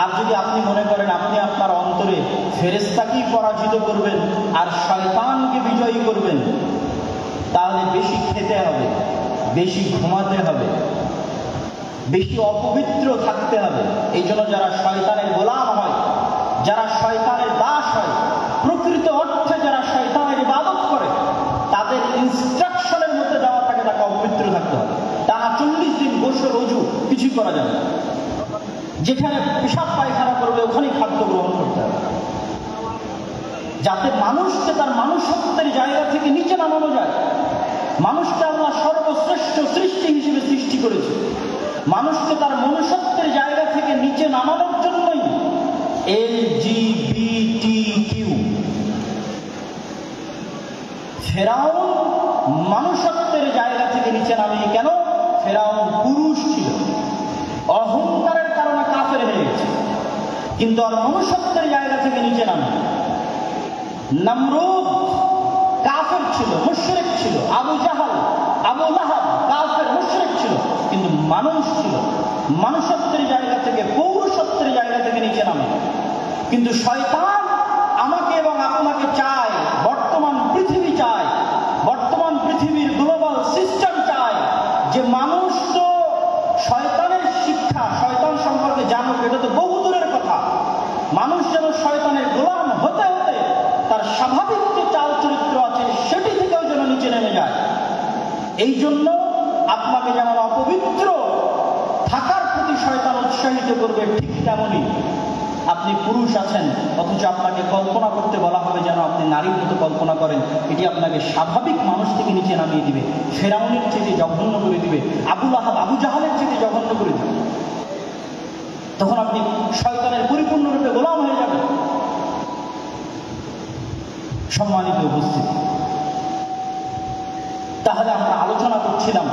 আর যদি আপনি মনে করেন আপনি আপনার অন্তরে ফেরেশতাকেই পরাজিত করবেন আর শয়তানকে বিজয়ী করবেন, তাহলে বেশি খেতে হবে, বেশি ঘুমাতে হবে, বেশি অপবিত্র থাকতে হবে। এই জন্য যারা শয়তানের গোলাম হয়, যারা শয়তানের দাস হয়, প্রকৃত অর্থে যারা শয়তানের ইবাদত করে, তাদের ইনস্ট্রাকশনের মধ্যে দেওয়া থাকে তাকে অপবিত্র থাকতে হবে। টানা 40 দিন গোসল ওযু কিছুই করা যাবে না। যেখানে পেশাব পায়খানা করবে ওখানেই খাদ্য গ্রহণ করতে হবে। যাতে মানুষকে তার মানুষত্বের জায়গা থেকে নিচে নামানো যায়। মানুষকে আল্লাহ সর্বশ্রেষ্ঠ সৃষ্টি হিসেবে সৃষ্টি করেছে। মানুষকে তার মনুষ্যত্বের জায়গা থেকে নিচে নামানোর জন্যই LGBTQ। ফেরাউন মানুষত্বের জায়গা থেকে নিচে নামিয়ে কেন? ফেরাউন পুরুষ ছিল, অহংকারের কারণে কাফের হয়ে গেছে, কিন্তু আর মনুষ্যত্বের জায়গা থেকে নিচে নামে। নমরুদ কাফের ছিল, মুশরিক ছিল। আবু জাহাল, আবু লাহাব কাফের মুশরিক ছিল, কিন্তু মানুষ ছিল। মানুষত্বের জায়গা থেকে, পৌরুষত্বের জায়গা থেকে নিচে নামে। কিন্তু শয়তান আমাকে এবং আপনাকে চায়, বর্তমান পৃথিবী চায়, বর্তমান পৃথিবীর গ্লোবাল সিস্টেম চায় যে মানুষ তো শয়তানের শিক্ষা, শয়তান সম্পর্কে জানুক, এটা তো বহু দূরের কথা। মানুষ যেন শয়তানের গোলাম হতে হতে তার স্বাভাবিক যে চাল চরিত্র আছে সেটি থেকেও যেন নিচে নেমে যায়। এই জন্য আপনাকে যেমন অপবিত্র থাকার প্রতি শয়তান উৎসাহিত করবে, ঠিক তেমনই আপনি পুরুষ আছেন অথচ আপনাকে কল্পনা করতে বলা হবে যেন আপনি নারীর মতো কল্পনা করেন। এটি আপনাকে স্বাভাবিক মানুষ থেকে নিচে নামিয়ে দিবে, ফেরাউনের চেয়ে জঘন্য করে দিবে, আবু লাহাব, আবু জাহালের চেয়ে জঘন্য করে দিবে। তখন আপনি শয়তানের পরিপূর্ণরূপে গোলাম হয়ে যাবেন। সম্মানিত উপস্থিতি, তাহলে আমরা আলোচনা করছিলাম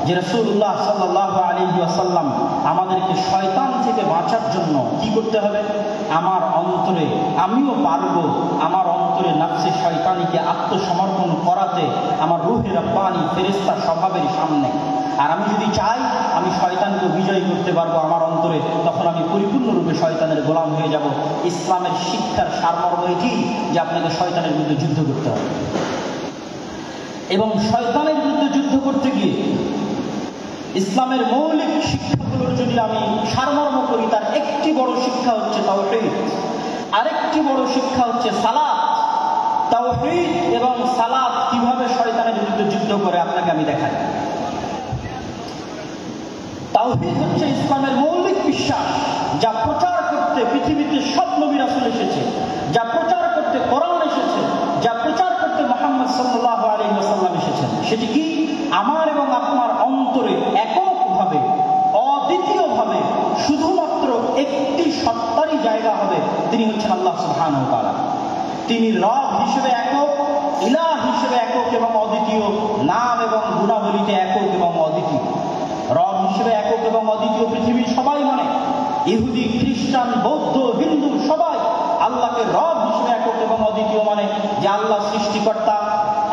যে রাসূলুল্লাহ সাল্লাল্লাহু আলাইহি ওয়াসাল্লাম আমাদেরকে শয়তান থেকে বাঁচার জন্য কি করতে হবে? আমার অন্তরে, আমিও পারবো আমার অন্তরে নফসে শয়তানিকে আত্মসমর্পণ করাতে, আমার রূহে রব্বানী ফেরেশতা স্বভাবের সামনে। আর আমি যদি চাই আমি শয়তানকে বিজয় করতে পারবো আমার অন্তরে, তখন আমি পরিপূর্ণরূপে শয়তানের গোলাম হয়ে যাব। ইসলামের শিক্ষার সারমর্ম এটি যে আপনাকে শয়তানের বিরুদ্ধে যুদ্ধ করতে হবে। এবং শয়তানের বিরুদ্ধে যুদ্ধ করতে গিয়ে ইসলামের মৌলিক শিক্ষাগুলোর যদি আমি সারমর্ম করি, তার একটি বড় শিক্ষা হচ্ছে তাওহীদ, আরেকটি বড় শিক্ষা হচ্ছে সালাত। তাওহীদ এবং সালাত কিভাবে শয়তানের বিরুদ্ধে যুদ্ধ করে আপনাকে আমি দেখাই। তাওহীদ হচ্ছে ইসলামের মৌলিক বিশ্বাস, যা প্রচার করতে পৃথিবীতে সব নবী রাসূল এসেছে, যা প্রচার করতে কোরআন এসেছে, যা প্রচার করতে মুহাম্মদ সাল্লাল্লাহু আলাইহি ওয়াসাল্লাম এসেছেন। সেটি কি? আমার এবং আপনার অন্তরে এককভাবে, অদ্বিতীয়ভাবে শুধুমাত্র একটি সত্তারই জায়গা হবে, তিনি হচ্ছেন আল্লাহ সুবহানাহু ওয়া তাআলা। তিনি রব হিসেবে একক, ইলাহ হিসেবে একক এবং অদ্বিতীয়, নাম এবং গুণাবলীতে একক এবং অদ্বিতীয়। রব হিসেবে একক এবং অদ্বিতীয় পৃথিবীর সবাই মানে, ইহুদি, খ্রিস্টান, বৌদ্ধ, হিন্দু সবাই আল্লাহকে রব হিসেবে একক এবং অদ্বিতীয় মানে যে আল্লাহ সৃষ্টিকর্তা,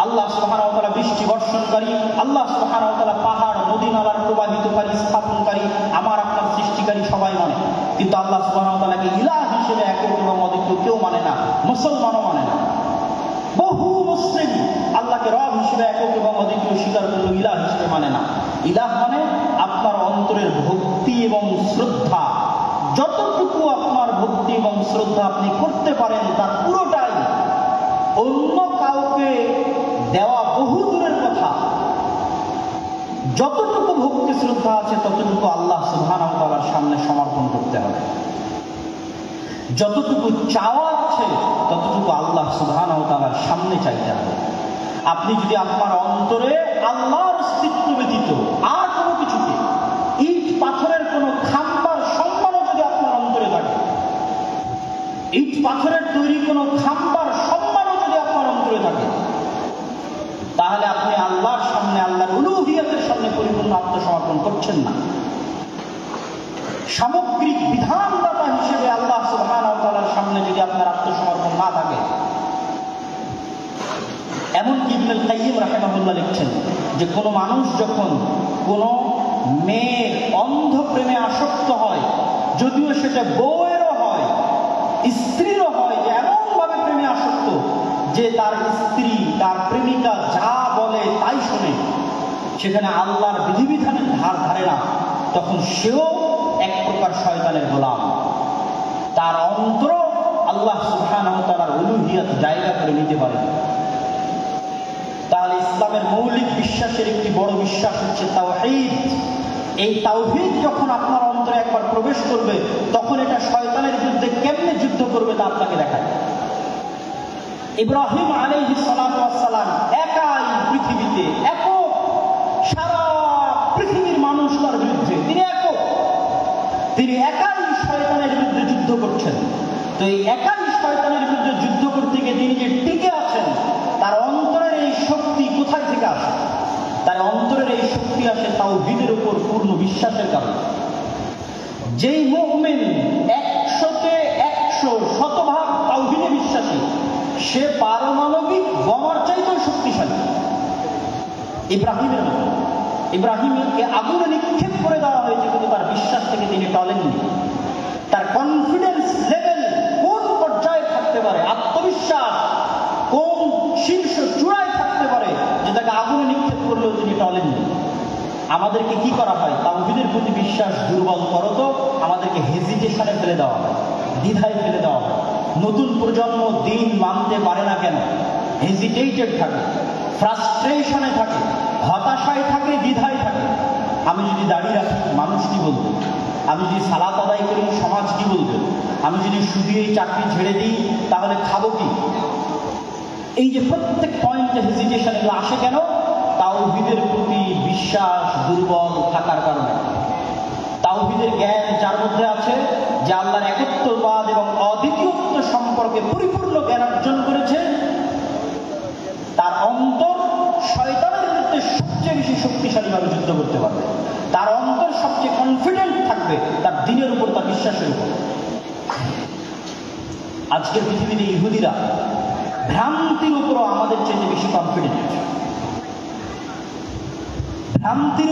আল্লাহ সুবহানাহু ওয়া তাআলা বৃষ্টি বর্ষণকারী, আল্লাহ সুবহানাহু ওয়া তাআলা পাহাড়, নদী নালার প্রবাহিতকারী, স্থাপনকারী, আমার আপনার সৃষ্টিকারী সবাই মানে। কিন্তু আল্লাহ সুবহানাহু ওয়া তাআলাকে ইলাহ হিসেবে একক এবং অদ্বিতীয় কেউ মানে না, মুসলমানও মানে না। বহু মুসলিম আল্লাহকে রব হিসেবে একক এবং অদ্বিতীয় স্বীকার করলেও ইলাহ হিসেবে মানে না। ইলাহ মানে আপনার অন্তরের ভক্তি এবং শ্রদ্ধা, যতটুকু আপনার ভক্তি এবং শ্রদ্ধা আপনি করতে পারেন তার পুরোটাই অন্য কাউকে দেওয়া বহু দূরের কথা, যতটুকু ভক্তি শ্রদ্ধা আছে ততটুকু আল্লাহ সুবহানাহু ওয়া তাআলার সামনে সমর্পণ করতে হবে। যতটুকু চাওয়া আছে ততটুকু আল্লাহ সুবহানাহু ওয়া তাআলার সামনে চাইতে হবে। আপনি যদি আপনার অন্তরে আল্লাহর অস্তিত্ব ব্যতীত আর কোনো কিছুকে, ইট পাথরের কোনো খাম্বার সম্মানও যদি আপনার অন্তরে থাকে, ইট পাথরের তৈরি কোনো খাম্বার সম্মানও যদি আপনার অন্তরে থাকে, তাহলে আপনি আল্লাহর সামনে, আল্লাহর উলুহিয়াতের সামনে পরিপূর্ণ আত্মসমর্পণ করছেন না। সামগ্রিক বিধানদাতা হিসেবে আল্লাহ সুবহানাহু ওয়া তাআলার সামনে যদি আপনার আত্মসমর্পণ না থাকে, এমনকি ইবনুল কাইয়্যিম রাহিমাহুল্লাহ লিখছেন যে কোনো মানুষ যখন কোনো মেয়ের অন্ধ প্রেমে আসক্ত হয়, যদিও সেটা বউয়েরও হয়, স্ত্রীরও হয়, যে এমনভাবে প্রেমে আসক্ত যে তার স্ত্রী, তার প্রেমিকা যা বলে তাই শোনে, সেখানে আল্লাহর বিধিবিধানের ধার ধারে না, তখন সেও এক প্রকার শয়তানের গোলাম। তার অন্তর আল্লাহ সুবহানাহু ওয়া তাআলার উলুহিয়াত জায়গা করে নিতে পারে। তাহলে ইসলামের মৌলিক বিশ্বাসের একটি বড় বিশ্বাস হচ্ছে তাওহীদ। এই তাওহীদ যখন আপনার অন্তরে একবার প্রবেশ করবে, তখন এটা শয়তানের বিরুদ্ধে কেমনে যুদ্ধ করবে তা আপনাকে দেখায়। ইব্রাহিম আলাইহিস সালাতু ওয়াস সালাম একাই পৃথিবীতে একক, সারা পৃথিবীর মানুষ তার বিরুদ্ধে, তিনি একক, তিনি একাই শয়তানের বিরুদ্ধে যুদ্ধ করছেন। তো এই একাই শয়তানের বিরুদ্ধে যুদ্ধ করতে গিয়ে তিনি যে টিকে আছেন, তার অন্তরের এই শক্তি কোথায় থেকে আসে? তার অন্তরের এই শক্তি আসে তাওহীদের উপর পূর্ণ বিশ্বাসের কারণে। যেই মুমিন 100-তে 100 শতভাগ তাওহীদে বিশ্বাসী, সে পারমাণবিক বোমার চাইতেও শক্তিশালী। ইব্রাহিমের মতো, ইব্রাহিমকে আগুনে নিক্ষেপ করে দেওয়া হয়েছে, কিন্তু তার বিশ্বাস থেকে তিনি টলেননি। তার কনফিডেন্স লেভেল কোন পর্যায়ে থাকতে পারে, আত্মবিশ্বাস কোন শীর্ষ চূড়ায় থাকতে পারে যে তাকে আগুনে নিক্ষেপ করলেও তিনি টলেননি। আমাদেরকে কি করা হয়? তাওহীদের প্রতি বিশ্বাস দুর্বল করো তো আমাদেরকে হেজিটেশনে ফেলে দেওয়া হয়, দ্বিধায় ফেলে দেওয়া হয়। নতুন প্রজন্ম দিন মানতে পারে না কেন? হেজিটেটেড থাকে, ফ্রাস্ট্রেশনে থাকে, হতাশায় থাকে, দ্বিধায় থাকে। আমি যদি দাড়ি রাখি মানুষ কি বলবে? আমি যদি সালাত আদায় করি সমাজ কি বলবে? আমি যদি শুধু এই চাকরি ছেড়ে দিই তাহলে খাবো কি? এই যে প্রত্যেক পয়েন্টে হেজিটেশন, এগুলো আসে কেন? তাওহীদের প্রতি বিশ্বাস দুর্বল থাকার কারণে। তাওহীদের জ্ঞান যার মধ্যে আছে, যে আল্লাহর একত্ববাদ এবং অদ্বিতীয়ত্ব সম্পর্কে পরিপূর্ণ জ্ঞান অর্জন করেছে, তার অন্তর শয়তানের বিরুদ্ধে সবচেয়ে বেশি শক্তিশালীভাবে যুদ্ধ করতে পারবে। তার অন্তর সবচেয়ে কনফিডেন্ট থাকবে তার দ্বীনের উপর, তার বিশ্বাসের উপর। আজকের পৃথিবীতে ইহুদিরা ভ্রান্তির উপরও আমাদের চেয়ে বেশি কনফিডেন্ট, ভ্রান্তির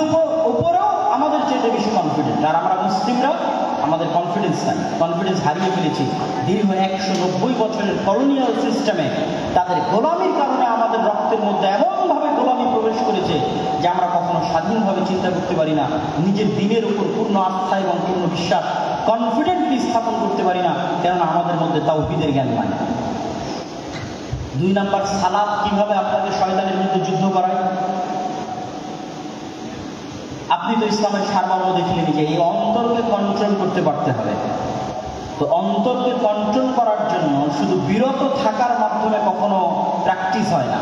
উপরেও আমাদের চেয়ে বেশি কনফিডেন্ট। আর আমরা মুসলিমরা আমাদের কনফিডেন্স নাই, কনফিডেন্স হারিয়ে ফেলেছি। দীর্ঘ 190 বছরের কলোনিয়াল সিস্টেমে তাদের গোলামির কারণে আমাদের রক্তের মধ্যে এমনভাবে গোলামি প্রবেশ করেছে যে আমরা কখনো স্বাধীনভাবে চিন্তা করতে পারি না, নিজের দ্বীনের উপর পূর্ণ আস্থা এবং পূর্ণ বিশ্বাস কনফিডেন্টলি স্থাপন করতে পারি না, কেননা আমাদের মধ্যে তাওহীদের জ্ঞান নাই। 2 নাম্বার, সালাত কিভাবে আপনাকে শয়তানের বিরুদ্ধে যুদ্ধ করায়? আপনি তো ইসলামের সারমর্ম দেখলেন যে এই অন্তরকে কন্ট্রোল করতে পারতে হবে। তো অন্তরকে কন্ট্রোল করার জন্য শুধু বিরত থাকার মাধ্যমে কখনো প্র্যাকটিস হয় না।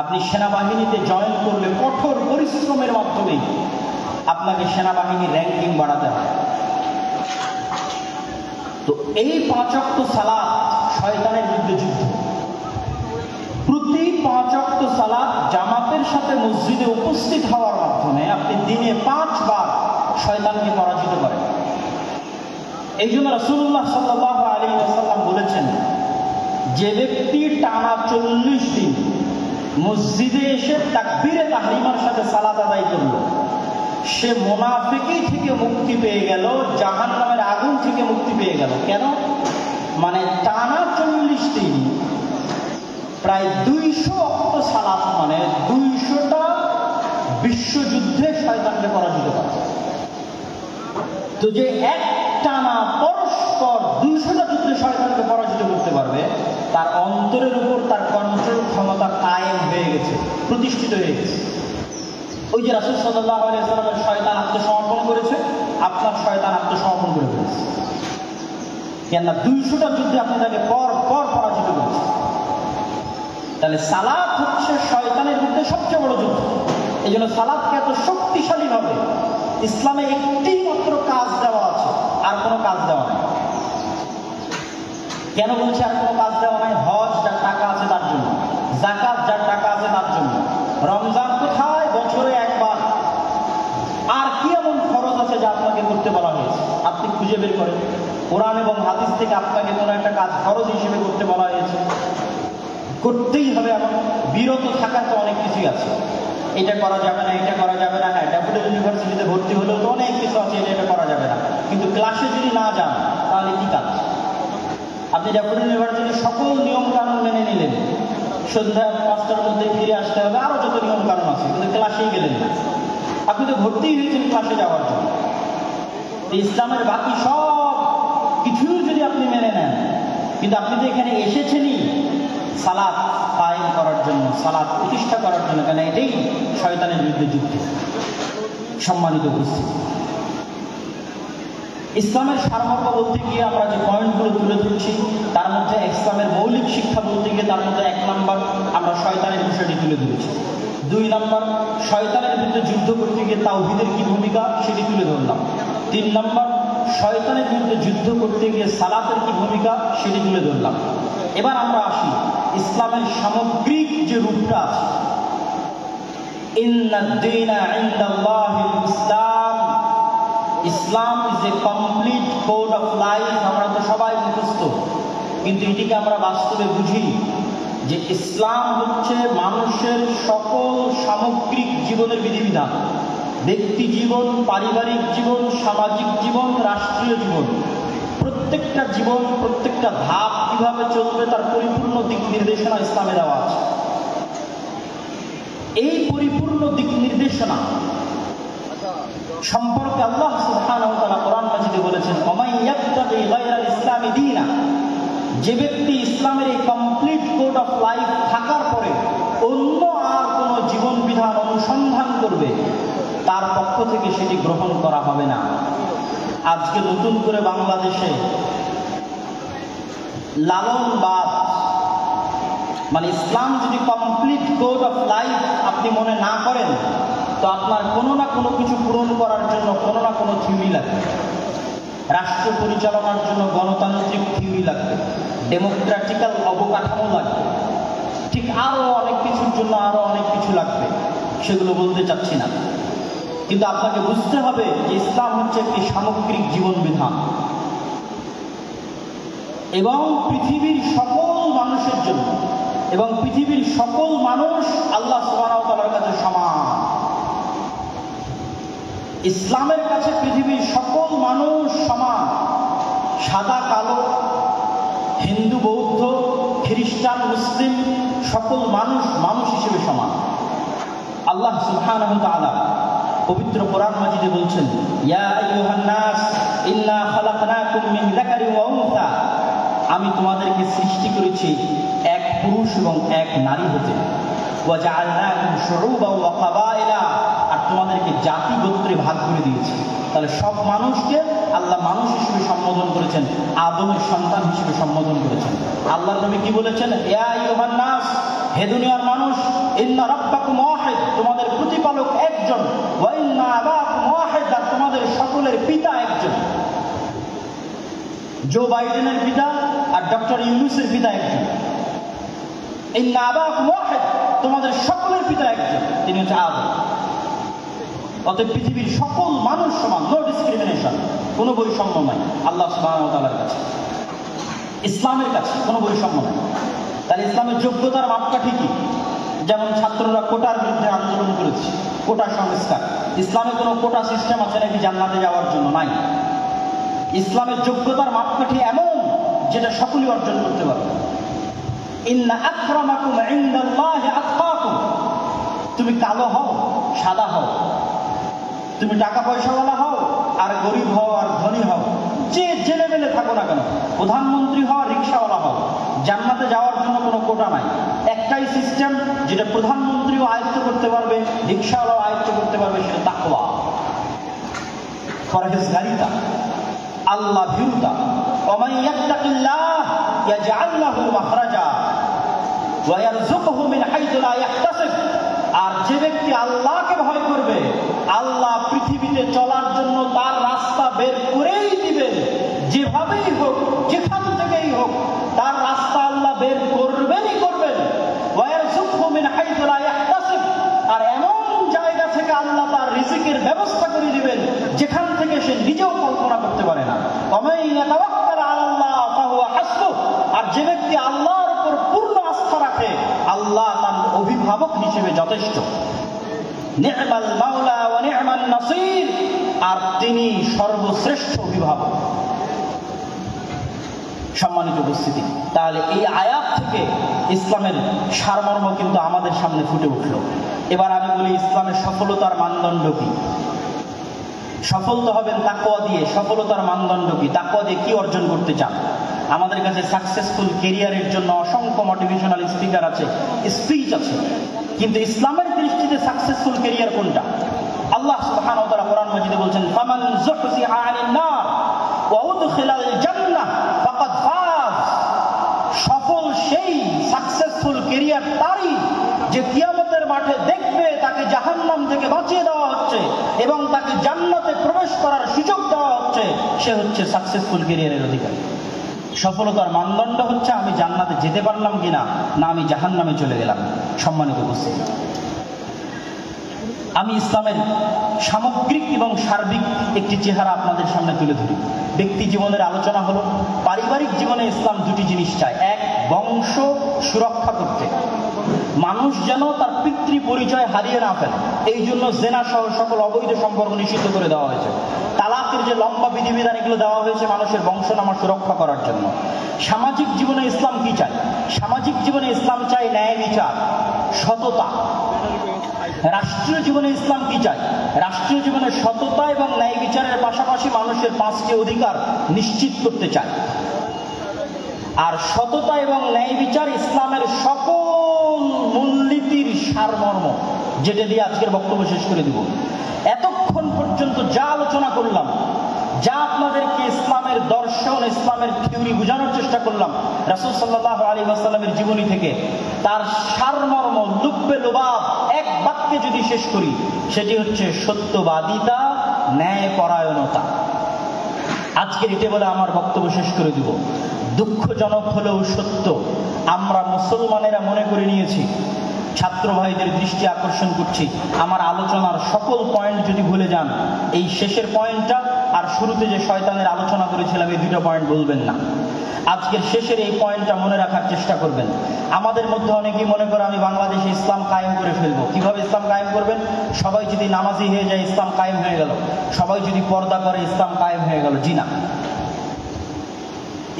আপনি সেনাবাহিনীতে জয়েন করলে কঠোর পরিশ্রমের মাধ্যমেই আপনাকে সেনাবাহিনীর র্যাঙ্কিং বাড়াতে হয়। তো এই 5 ওয়াক্ত সালাত শয়তানের বিরুদ্ধে যুদ্ধ। প্রতি 5 ওয়াক্ত সালাত জামাতের সাথে মসজিদে উপস্থিত হওয়ার মাধ্যমে আপনি দিনে 5 বার শয়তানকে পরাজিত করেন। এই জন্য রাসূলুল্লাহ সাল্লাল্লাহু আলাইহি ওয়াসাল্লাম বলেছেন, যে ব্যক্তি টানা 40 দিন মসজিদে এসে তাকবীরে তাহরিমার সাথে সালাত আদায় করল, সে মুনাফিকি থেকে মুক্তি পেয়ে গেল, জাহান্নামের আগুন থেকে মুক্তি পেয়ে গেল। কেন? মানে টানা 40 দিন প্রায় 200 ওয়াক্ত সালাত, মানে 200টা বিশ্বযুদ্ধে শয়তানকে পরাজিত করে। তো যে এক টানা পরস্পর 200টা যুদ্ধে শয়তানকে পরাজিত করতে পারবে, তার অন্তরের উপর তার কন্ট্রোল ক্ষমতা কায়েম হয়ে গেছে, প্রতিষ্ঠিত হয়ে গেছে। ওই যে রাসূল সাল্লাল্লাহু আলাইহি ওয়াসাল্লামের শয়তান আত্মসমর্পণ করেছে, আপনার শয়তান আত্মসমর্পণ করে ফেলেছে। কেননা 200টা যুদ্ধে আপনি তাকে পর পর পরাজিত করেছেন। তাহলে সালাত হচ্ছে শয়তানের বিরুদ্ধে সবচেয়ে বড় যুদ্ধ। এই জন্য সালাতকে এত শক্তিশালীভাবে ইসলামে একটি মাত্র কাজ দেওয়া আছে, আর কোনো কাজ দেওয়া নাই। কেন বলছে আর কোনো কাজ দেওয়া নাই? হজ যার টাকা আছে তার জন্য, যাকাত যার টাকা আছে তার জন্য, রমজান কোথায়? বছরে একবার। আর কি এমন ফরজ আছে যা আপনাকে করতে বলা হয়েছে? আপনি খুঁজে বের করেন কোরআন এবং হাদিস থেকে আপনাকে কোনো একটা কাজ ফরজ হিসেবে করতে বলা হয়েছে, করতেই হবে। এমন বিরত থাকার তো অনেক কিছুই আছে, এটা করা যাবে না, এটা করা যাবে না। হ্যাঁ, ড্যাফোডিল ইউনিভার্সিটিতে ভর্তি হলেও তো অনেক কিছু আছে, এটা করা যাবে না। কিন্তু ক্লাসে যদি না যান তাহলে কি কাজ? আপনি ড্যাফোডিল ইউনিভার্সিটির সকল নিয়ম কানুন মেনে নিলেন, সন্ধ্যা 5টার মধ্যে ফিরে আসতে হবে, আরো যত নিয়ম কানুন আছে, কিন্তু ক্লাসেই গেলেন না। আপনি তো ভর্তি হয়েছেন ক্লাসে যাওয়ার জন্য। ইসলামের বাকি সব কিছুই যদি আপনি মেনে নেন, কিন্তু আপনি তো এখানে এসেছেনই সালাত কায়েম করার জন্য, সালাত প্রতিষ্ঠা করার জন্য, কেন এটাই শয়তানের বিরুদ্ধে যুদ্ধ। সম্মানিত উপস্থিতি, ইসলামের সারমর্ম বলতে গিয়ে আমরা যে পয়েন্টগুলো তুলে ধরছি তার মধ্যে ইসলামের মৌলিক শিক্ষা বলতে গিয়ে তার মধ্যে 1 নম্বর আমরা শয়তানের বিষয়টি তুলে ধরেছি। 2 নম্বর শয়তানের বিরুদ্ধে যুদ্ধ করতে গিয়ে তাওহীদের কি ভূমিকা সেটি তুলে ধরলাম। 3 নম্বর শয়তানের বিরুদ্ধে যুদ্ধ করতে গিয়ে সালাতের কি ভূমিকা সেটি তুলে ধরলাম। এবার আমরা আসি ইসলামের সামগ্রিক যে রূপটা আছে। ইন্নাদ-দীনা ইনদাল্লাহিল ইসলাম, Islam is a complete code of life. আমরা তো সবাই মুখস্থ, কিন্তু এটিকে আমরা বাস্তবে বুঝি যে ইসলাম হচ্ছে মানুষের সকল সামগ্রিক জীবনের বিধিবিধান, ব্যক্তি জীবন, পারিবারিক জীবন, সামাজিক জীবন, রাষ্ট্রীয় জীবন, প্রত্যেকটা জীবন, প্রত্যেকটা ধাপ কিভাবে চলবে তার পরিপূর্ণ দিক নির্দেশনা ইসলামে দেওয়া আছে। এই পরিপূর্ণ দিক নির্দেশনা সম্পর্কে আল্লাহ সুবহানাহু ওয়া তাআলা কোরআন মাজিদে বলেছেন, ওমাই ইয়াবতাগি গায়রাল ইসলামি দীনা, যে ব্যক্তি ইসলামের এই কমপ্লিট কোড অফ লাইফ থাকার পরে অন্য আর কোনো জীবন বিধান অনুসন্ধান করবে তার পক্ষ থেকে সেটি গ্রহণ করা হবে না। আজকে নতুন করে বাংলাদেশে লালনবাদ, মানে ইসলাম যদি কমপ্লিট কোড অফ লাইফ আপনি মনে না করেন তো আপনার কোনো না কোনো কিছু পূরণ করার জন্য কোনো না কোনো থিওরি লাগবে। রাষ্ট্র পরিচালনার জন্য গণতান্ত্রিক থিওরি লাগবে, ডেমোক্রেটিক্যাল অবকাঠামো লাগবে, ঠিক আরো অনেক কিছুর জন্য আরো অনেক কিছু লাগবে, সেগুলো বলতে চাচ্ছি না। কিন্তু আপনাকে বুঝতে হবে যে ইসলাম হচ্ছে একটি সামগ্রিক জীবন বিধান এবং পৃথিবীর সকল মানুষের জন্য, এবং পৃথিবীর সকল মানুষ আল্লাহ সুবহানাহু ওয়া তাআলার কাছে সমান। ইসলামের কাছে পৃথিবীর সকল মানুষ সমান, সাদা কালো, হিন্দু বৌদ্ধ খ্রিস্টান মুসলিম সকল মানুষ মানুষ হিসেবে সমান। আল্লাহ সুবহানাহু ওয়া তাআলা পবিত্র কোরআন মাজিদে বলছেন, ইয়া আইয়ুহান নাস ইন্না খালাকনাকুম মিন যাকারিন ওয়া উনসা, আমি তোমাদেরকে সৃষ্টি করেছি এক পুরুষ এবং এক নারী হতে, ওয়া জাআলনাকুম শুউবান ওয়া কাবাইলা, আর তোমাদেরকে জাতি গোত্রে ভাগ করে দিয়েছি। তাহলে সব মানুষকে আল্লাহ মানুষ হিসেবে সম্বোধন করেছেন, আদমের সন্তান হিসেবে সম্বোধন করেছেন। আল্লাহর নবী কি বলেছেন, ইয়া আইয়ুহান নাস, হে দুনিয়ার মানুষ, ইন্না রাব্বাকুম ওয়াহিদ, তোমাদের প্রতিপালক একজন, ওয়া ইন্না আবাকুম ওয়াহিদ, আর তোমাদের সকলের পিতা একজন। জো বাইডেনের পিতা আর ডক্টর ইউনূসের পিতা একজন। ইন্না আবাকুম ওয়াহিদ, তোমাদের সকলের পিতা একজন, তিনি হচ্ছে আদম। অতএব পৃথিবীর সকল মানুষ সমান, নো ডিসক্রিমিনেশন, কোনো বৈষম্য নাই আল্লাহ সুবহানাহু ওয়া তাআলার কাছে। ইসলামের কাছে কোনো বৈষম্য নাই। তাহলে ইসলামের যোগ্যতার মাপকাঠি কি? যেমন ছাত্ররা কোটার বিরুদ্ধে আন্দোলন করেছে, কোটা সংস্কার। ইসলামে কোনো কোটা সিস্টেম আছে নাকি জান্নাতে যাওয়ার জন্য? নাই। ইসলামের যোগ্যতার মাপকাঠি এমন যেটা সকলেই অর্জন করতে পারবে। ইন্না আকরামাকুম ইনদাল্লাহি আতকাকুম, তুমি কালো হও সাদা হও, তুমি টাকা পয়সাওয়ালা হও আর গরিব হও আর ধনী হও, যে লেভেলে থাকো না কেন, প্রধানমন্ত্রী হও রিক্সাওয়ালা হও, জান্নাতে যাওয়ার জন্য কোনো কোটা নাই। একটাই সিস্টেম যেটা প্রধানমন্ত্রীও আয়ত্ত করতে পারবে, রিক্সাওয়ালাও আয়ত্ত করতে পারবে, সেটা তাকওয়া, পরহেজগারিতা, আল্লাহ ভীরুতা। ওমান ইয়াত্তাকিল্লাহ ইয়াজআল লাহু মাখরাজা ওয়া ইয়ারযুকহু মিন হাইথু লা ইয়াহতাসিব, আর যে ব্যক্তি আল্লাহকে ভয় করবে আল্লাহ পৃথিবীতে চলার জন্য তার রাস্তা বের করেই দিবেন। যেভাবেই হোক, যেখান থেকেই হোক, তার রাস্তা আল্লাহ বের করবেনই করবেন। ওয়া ইয়ারযুকহু মিন হাইথু লা ইয়াহতাসিব, আর এমন জায়গা থেকে আল্লাহ তার রিজিকের ব্যবস্থা করে দিবেন যেখান থেকে সে নিজেও কল্পনা করতে পারে না। ওয়ামান ইয়াতাওয়াক্কাল আলাল্লাহ ফাহুয়া হাসবুহ, আর যে ব্যক্তি আল্লাহর উপর পূর্ণ আস্থা রাখে আল্লাহ তার অভিভাবক হিসেবে যথেষ্ট। নি'মাল মাওলা ওয়া নি'মান নাসির, আর তিনি সর্বশ্রেষ্ঠ অভিভাবক। সম্মানিত উপস্থিতি, তাহলে এই আয়াত থেকে ইসলামের সারমর্ম কিন্তু আমাদের সামনে ফুটে উঠল। এবার আমি বলি ইসলামের সফলতার মানদণ্ড কি? সফল তো হবেন তাকওয়া দিয়ে। সফলতার মানদণ্ড কি? তাকওয়া দিয়ে কি অর্জন করতে চান? আমাদের কাছে সাকসেসফুল ক্যারিয়ারের জন্য অসংখ্য মোটিভেশনাল স্পিকার আছে, স্পিচ আছে, কিন্তু ইসলামের দৃষ্টিতে সাকসেসফুল ক্যারিয়ার কোনটা? আল্লাহ সুবহানাহু ওয়া তাআলা কোরআন মাজিদে বলছেন, ফামান যুহজিহা আনিন নার উদখিলাল জান্নাহ ফাকাদ ফাজ, সফল সেই, সাকসেসফুল ক্যারিয়ার তারই যে কিয়ামতের মাঠে দেখবে তাকে জাহান্নাম থেকে বাঁচিয়ে দেওয়া হচ্ছে এবং তাকে জান্নাতে প্রবেশ করার সুযোগ দেওয়া হচ্ছে। সে হচ্ছে সাকসেসফুল ক্যারিয়ারের অধিকারী। সফলতার মানদণ্ড হচ্ছে আমি জান্নাতে যেতে পারলাম কিনা, না আমি জাহান্নামে চলে গেলাম। সম্মানিত উপস্থিতি, আমি ইসলামের সামগ্রিক এবং সার্বিক একটি চেহারা আপনাদের সামনে তুলে ধরি। ব্যক্তি জীবনের আলোচনা হলো, পারিবারিক জীবনে ইসলাম দুটি জিনিস চায়। এক, বংশ সুরক্ষা করতে, মানুষ যেন তার পিতৃ পরিচয় হারিয়ে না ফেলে, এই জন্য জেনা সহ সকল অবৈধ সম্পর্ক নিষিদ্ধ করে দেওয়া হয়েছে। তালাকের যে লম্বা বিধিবিধান এগুলো দেওয়া হয়েছে মানুষের বংশনামা সুরক্ষা করার জন্য। সামাজিক জীবনে ইসলাম কি চায়? সামাজিক জীবনে ইসলাম চায় ন্যায় বিচার, সততা। রাষ্ট্রীয় জীবনে ইসলাম কি চায়? রাষ্ট্রীয় জীবনে সততা এবং ন্যায় বিচারের পাশাপাশি মানুষের 5টি অধিকার নিশ্চিত করতে চায়। আর সততা এবং ন্যায় বিচার ইসলামের সকল মূলনীতির সারমর্ম, যেটা দিয়ে আজকের বক্তব্য শেষ করে দিব। এতক্ষণ পর্যন্ত যা আলোচনা করলাম, যা আপনাদেরকে ইসলামের দর্শন, ইসলামের থিওরি বোঝানোর চেষ্টা করলাম রাসূল সাল্লাল্লাহু আলাইহি ওয়াসাল্লামের জীবনী থেকে, তার সারমর্ম লুব্বে লুবাব এক বাক্যে যদি শেষ করি, সেটি হচ্ছে সত্যবাদিতা, ন্যায়পরায়ণতা। আজকের এটা বলে আমার বক্তব্য শেষ করে দিব। দুঃখজনক হলেও সত্য, আমরা মুসলমানেরা মনে করে নিয়েছি, ছাত্র ভাইদের দৃষ্টি আকর্ষণ করছি, আমার আলোচনার সকল পয়েন্ট যদি ভুলে যান, এই শেষের পয়েন্টটা আর শুরুতে যে শয়তানের আলোচনা করেছিলাম এই দুটো পয়েন্ট বলবেন না। আজকের শেষের এই পয়েন্টটা মনে রাখার চেষ্টা করবেন। আমাদের মধ্যে অনেকেই মনে করে আমি বাংলাদেশে ইসলাম কায়েম করে ফেলবো। কিভাবে ইসলাম কায়েম করবেন? সবাই যদি নামাজি হয়ে যায় ইসলাম কায়েম হয়ে গেল, সবাই যদি পর্দা করে ইসলাম কায়েম হয়ে গেল। জি না,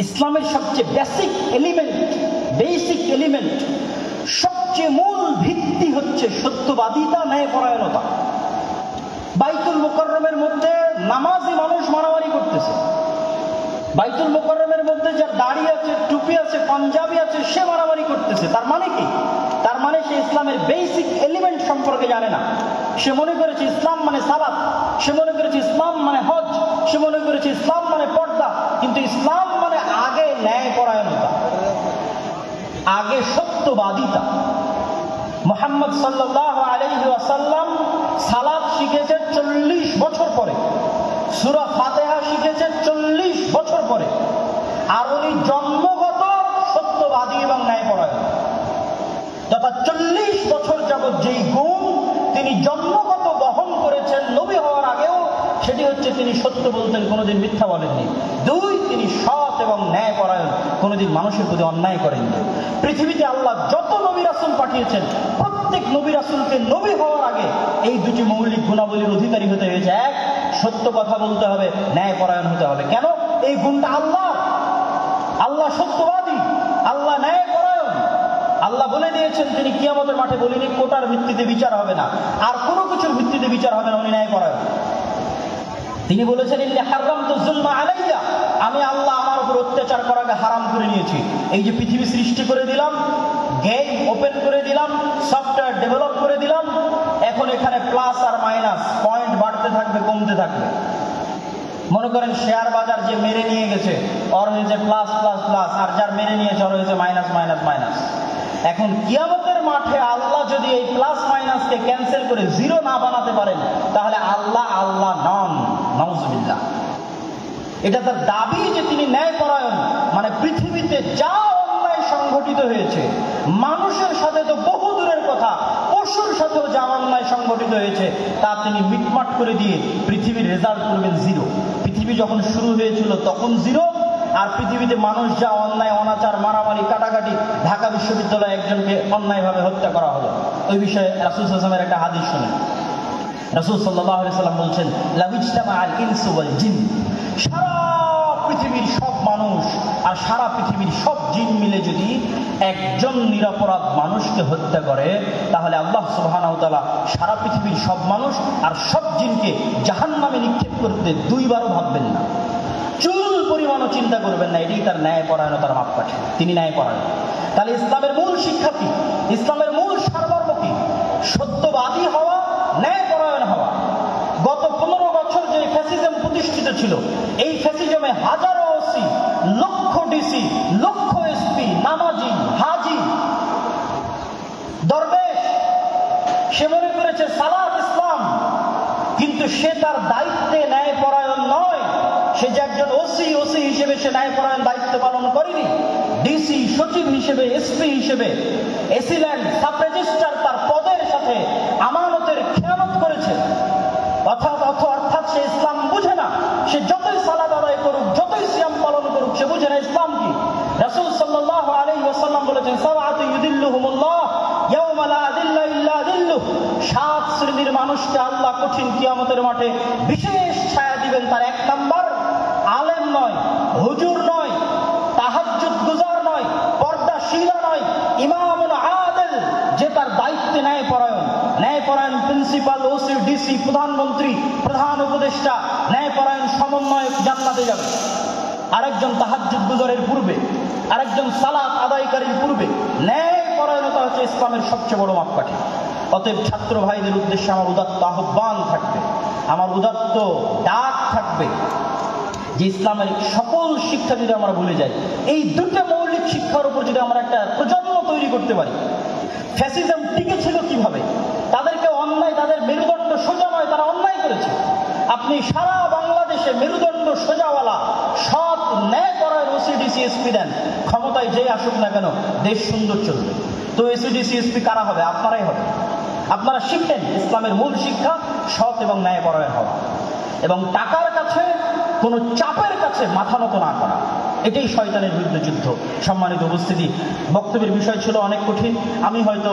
ইসলামের সবচেয়ে বেসিক এলিমেন্ট, সবচেয়ে মূল ভিত্তি হচ্ছে সত্যবাদিতা, ন্যায়পরায়ণতা। বাইতুল মুকাররমের মধ্যে নামাজি মানুষ মারামারি করতেছে, বাইতুল মুকাররমের মধ্যে যার দাড়ি আছে, টুপি আছে, পাঞ্জাবি আছে, সে মারামারি করতেছে। তার মানে কি? তার মানে সে ইসলামের বেসিক এলিমেন্ট সম্পর্কে জানে না। সে মনে করেছে ইসলাম মানে সালাত, সে মনে করেছে ইসলাম মানে হজ, সে মনে করেছে ইসলাম মানে পর্দা। কিন্তু ইসলাম মানে আগে ন্যায়পরায়ণতা, আগে সত্যবাদিতা। মুহাম্মদ সাল্লাল্লাহু আলাইহি ওয়াসাল্লাম সালাত শিখেছেন 40 বছর পরে, সূরা ফাতিহা শিখেছেন 40 বছর পরে। আর উনি জন্মগত সত্যবাদী এবং ন্যায়পরায়ণ, তথা 40 বছর যাবৎ যেই গুণ তিনি জন্মগত বহন করেছেন নবী হওয়ার আগেও, সেটি হচ্ছে তিনি সত্য বলতেন, কোনোদিন মিথ্যা বলেননি। 2, তিনি সৎ এবং ন্যায়পরায়ণ, কোনোদিন মানুষের প্রতি অন্যায় করেননি। পৃথিবীতে আল্লাহ যত নবী রাসূল পাঠিয়েছেন, প্রত্যেক নবী রাসূলকে নবী হওয়ার আগে এই দুটি মৌলিক গুণাবলীর অধিকারী হতে হয়েছে। এক, সত্য কথা বলতে হবে, ন্যায়পরায়ণ হতে হবে। কেন? এই গুণটা আল্লাহ সত্যবাদী, আল্লাহ ন্যায়পরায়ণ। আল্লাহ বলে দিয়েছেন, তিনি কিয়ামতের মাঠে বলেনি কোটার ভিত্তিতে বিচার হবে না, আর কোনো কিছুর ভিত্তিতে বিচার হবে না, উনি ন্যায়পরায়ণ। তিনি বলেছেন, ইন্নী হারামতু যুলমা আলাইয়া, আমি আল্লাহ আমার উপর অত্যাচার করাকে হারাম করে নিয়েছি। এই যে পৃথিবী সৃষ্টি করে দিলাম, গেম ওপেন করে দিলাম, সফটওয়্যার ডেভেলপ করে দিলাম, এখন এখানে প্লাস আর মাইনাস পয়েন্ট বাড়তে থাকবে, কমতে থাকবে। মনে করেন শেয়ার বাজার যে মেরে নিয়ে গেছে ওর হয়েছে প্লাস প্লাস প্লাস, আর যার মেরে নিয়েছে ওর হয়েছে মাইনাস মাইনাস মাইনাস। এখন কিয়ামতের মাঠে আল্লাহ যদি এই প্লাস মাইনাসকে ক্যান্সেল করে জিরো না বানাতে পারেন, তাহলে আল্লাহ নন, নাউজুবিল্লাহ। এটা তার দাবি যে তিনি ন্যায়পরায়ণ। মানে পৃথিবীতে যা অন্যায় সংঘটিত হয়েছে, মানুষের সাথে তো বহু দূরের কথা, পশুর সাথেও যা অন্যায় সংঘটিত হয়েছে তা তিনি মিটমাট করে দিয়ে পৃথিবীর রেজাল্ট করবেন জিরো। পৃথিবী যখন শুরু হয়েছিল তখন জিরো, আর পৃথিবীতে মানুষ যা অন্যায়, অনাচার, মারামারি, কাটাকাটি, ঢাকা বিশ্ববিদ্যালয়ে একজনকে অন্যায়ভাবে হত্যা করা হলো, ওই বিষয়ে রাসূল সাল্লাল্লাহু আলাইহি ওয়াসাল্লামের একটা হাদিস শুনেন। রাসূল সাল্লাল্লাহু আলাইহি ওয়াসাল্লাম বলছেন, লাবিজতামাআল ইনসু ওয়াল জিন, সারা পৃথিবীর সব মানুষ আর সারা পৃথিবীর সব জিন মিলে যদি একজন নিরপরাধ মানুষকে হত্যা করে, তাহলে আল্লাহ সুবহানাহু ওয়া তাআলা সারা পৃথিবীর সব মানুষ আর সব জিনকে জাহান্নামে নিক্ষেপ করতে 2 বারও ভাববেন না, চুল পরিমাণও চিন্তা করবেন না। এটাই তার ন্যায়পরায়ণতার মাপকাঠি, তিনি ন্যায়পরায়ণ। তাহলে ইসলামের মূল শিক্ষা কি? ইসলামের মূল সারমর্ম কি? সত্যবাদী হওয়া, ন্যায়পরায়ণ হওয়া। গত 15 বছর যে ফ্যাসিজম প্রতিষ্ঠিত ছিল, এই ফ্যাসিজমে হাজারো নামাজি, হাজি, দরবেশ, সে মনে করেছে সালাত ইসলাম, কিন্তু সে তার দায়িত্বে ন্যায়পরায়ণ নয়। সে যে একজন ওসি হিসেবে সে ন্যায়পরায়ণ দায়িত্ব পালন করেনি। ডিসি, সচিব হিসেবে, এসপি হিসেবে, এসিল্যান্ড, সাব রেজিস্ট্রার তার পদের সাথে আমানতের খেয়ানত করেছে। অর্থাৎ সে ইসলাম বুঝে না। সে যতই সালাত আদায় করুক, যতই সিয়াম পালন করুক, সে বুঝে না ইসলাম কি। রাসূল সাল্লাল্লাহু আলাইহি ওয়াসাল্লাম বলেছেন, সাবআতু ইউদিল্লুহুমুল্লাহ ইয়াওমা লা যিল্লা ইল্লা যিল্লুহ। 7 শ্রেণীর মানুষকে আল্লাহ কঠিন কিয়ামতের মাঠে বিশেষ ছায়া দিবেন। তার 1 নাম্বার, আলেম নয়, হুজুর নয়, তাহাজ্জুদ গুজার নয়, পর্দাশীলা নয়, ইমামুল আদিল, যে তার দায়িত্বে ন্যায়পরায়ণ প্রিন্সিপাল, ওসি, ডিসি, প্রধানমন্ত্রী, প্রধান উপদেষ্টা, ন্যায়পরায়ণ সমন্বয়ক জান্নাতে যাবে। আরেকজন তাহাজ্জুদ গুজারের পূর্বে, আরেকজন সালাত আদায়কারীর পূর্বে। ন্যায়পরায়ণতা হচ্ছে ইসলামের সবচেয়ে বড় মাপকাঠি। অতএব ছাত্র ভাইদের উদ্দেশ্যে আমার উদাত্ত আহ্বান থাকবে, আমার উদাত্ত ডাক থাকবে যে ইসলামের সকল শিক্ষা যদি আমরা ভুলে যাই, এই দুটো মৌলিক শিক্ষার উপর যদি আমরা একটা প্রজন্ম তৈরি করতে পারি। ফ্যাসিজম টিকে ছিল কিভাবে? তাদেরকে অন্যায়, তাদের মেরুদণ্ড সোজা নয়, তারা অন্যায় করেছে। আপনি সারা বাংলাদেশে মেরুদণ্ড সোজাওয়ালা সৎ ন্যায়পরায়ণ ওসিডিসি এসপি দেন, ক্ষমতায় যে আসুক না কেন দেশ সুন্দর চলবে। তো এসিডিসি এসপি কারা হবে? আপনারাই হবে। আপনারা শিখেন ইসলামের মূল শিক্ষা, সৎ এবং ন্যায়পরায়ণ হওয়া, এবং টাকার কাছে, কোন চাপের কাছে মাথা নত না করা। এটাই শয়তানের বিরুদ্ধে যুদ্ধ। সম্মানিত উপস্থিতি, বক্তব্যের বিষয় ছিল অনেক কঠিন। আমি হয়তো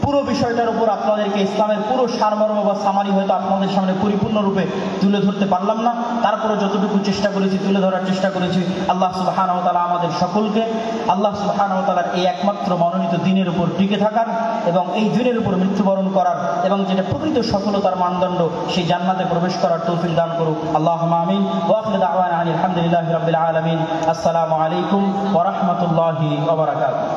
পুরো বিষয়টার উপর আপনাদেরকে ইসলামের পুরো সারমর্ম বা সামারি হয়তো আপনাদের সামনে পরিপূর্ণরূপে তুলে ধরতে পারলাম না। তারপরে যতটুকু চেষ্টা করেছি, তুলে ধরার চেষ্টা করেছি। আল্লাহ সুবহানাহু ওয়া তাআলা আমাদের সকলকে আল্লাহ সুবহানাহু ওয়া তাআলার এই একমাত্র মনোনীত দ্বীনের উপর টিকে থাকার এবং এই দ্বীনের উপর মৃত্যুবরণ করার এবং যেটা প্রকৃত সফলতার মানদণ্ড, সেই জান্নাতে প্রবেশ করার তৌফিক দান করুক। আল্লাহুম্মা আমিন। ওয়া আখিরু দাওয়ানা আলহামদুলিল্লাহি রাব্বিল আলামিন। আসসালামু আলাইকুম ওয়া রাহমাতুল্লাহি ওয়া বারাকাতুহু।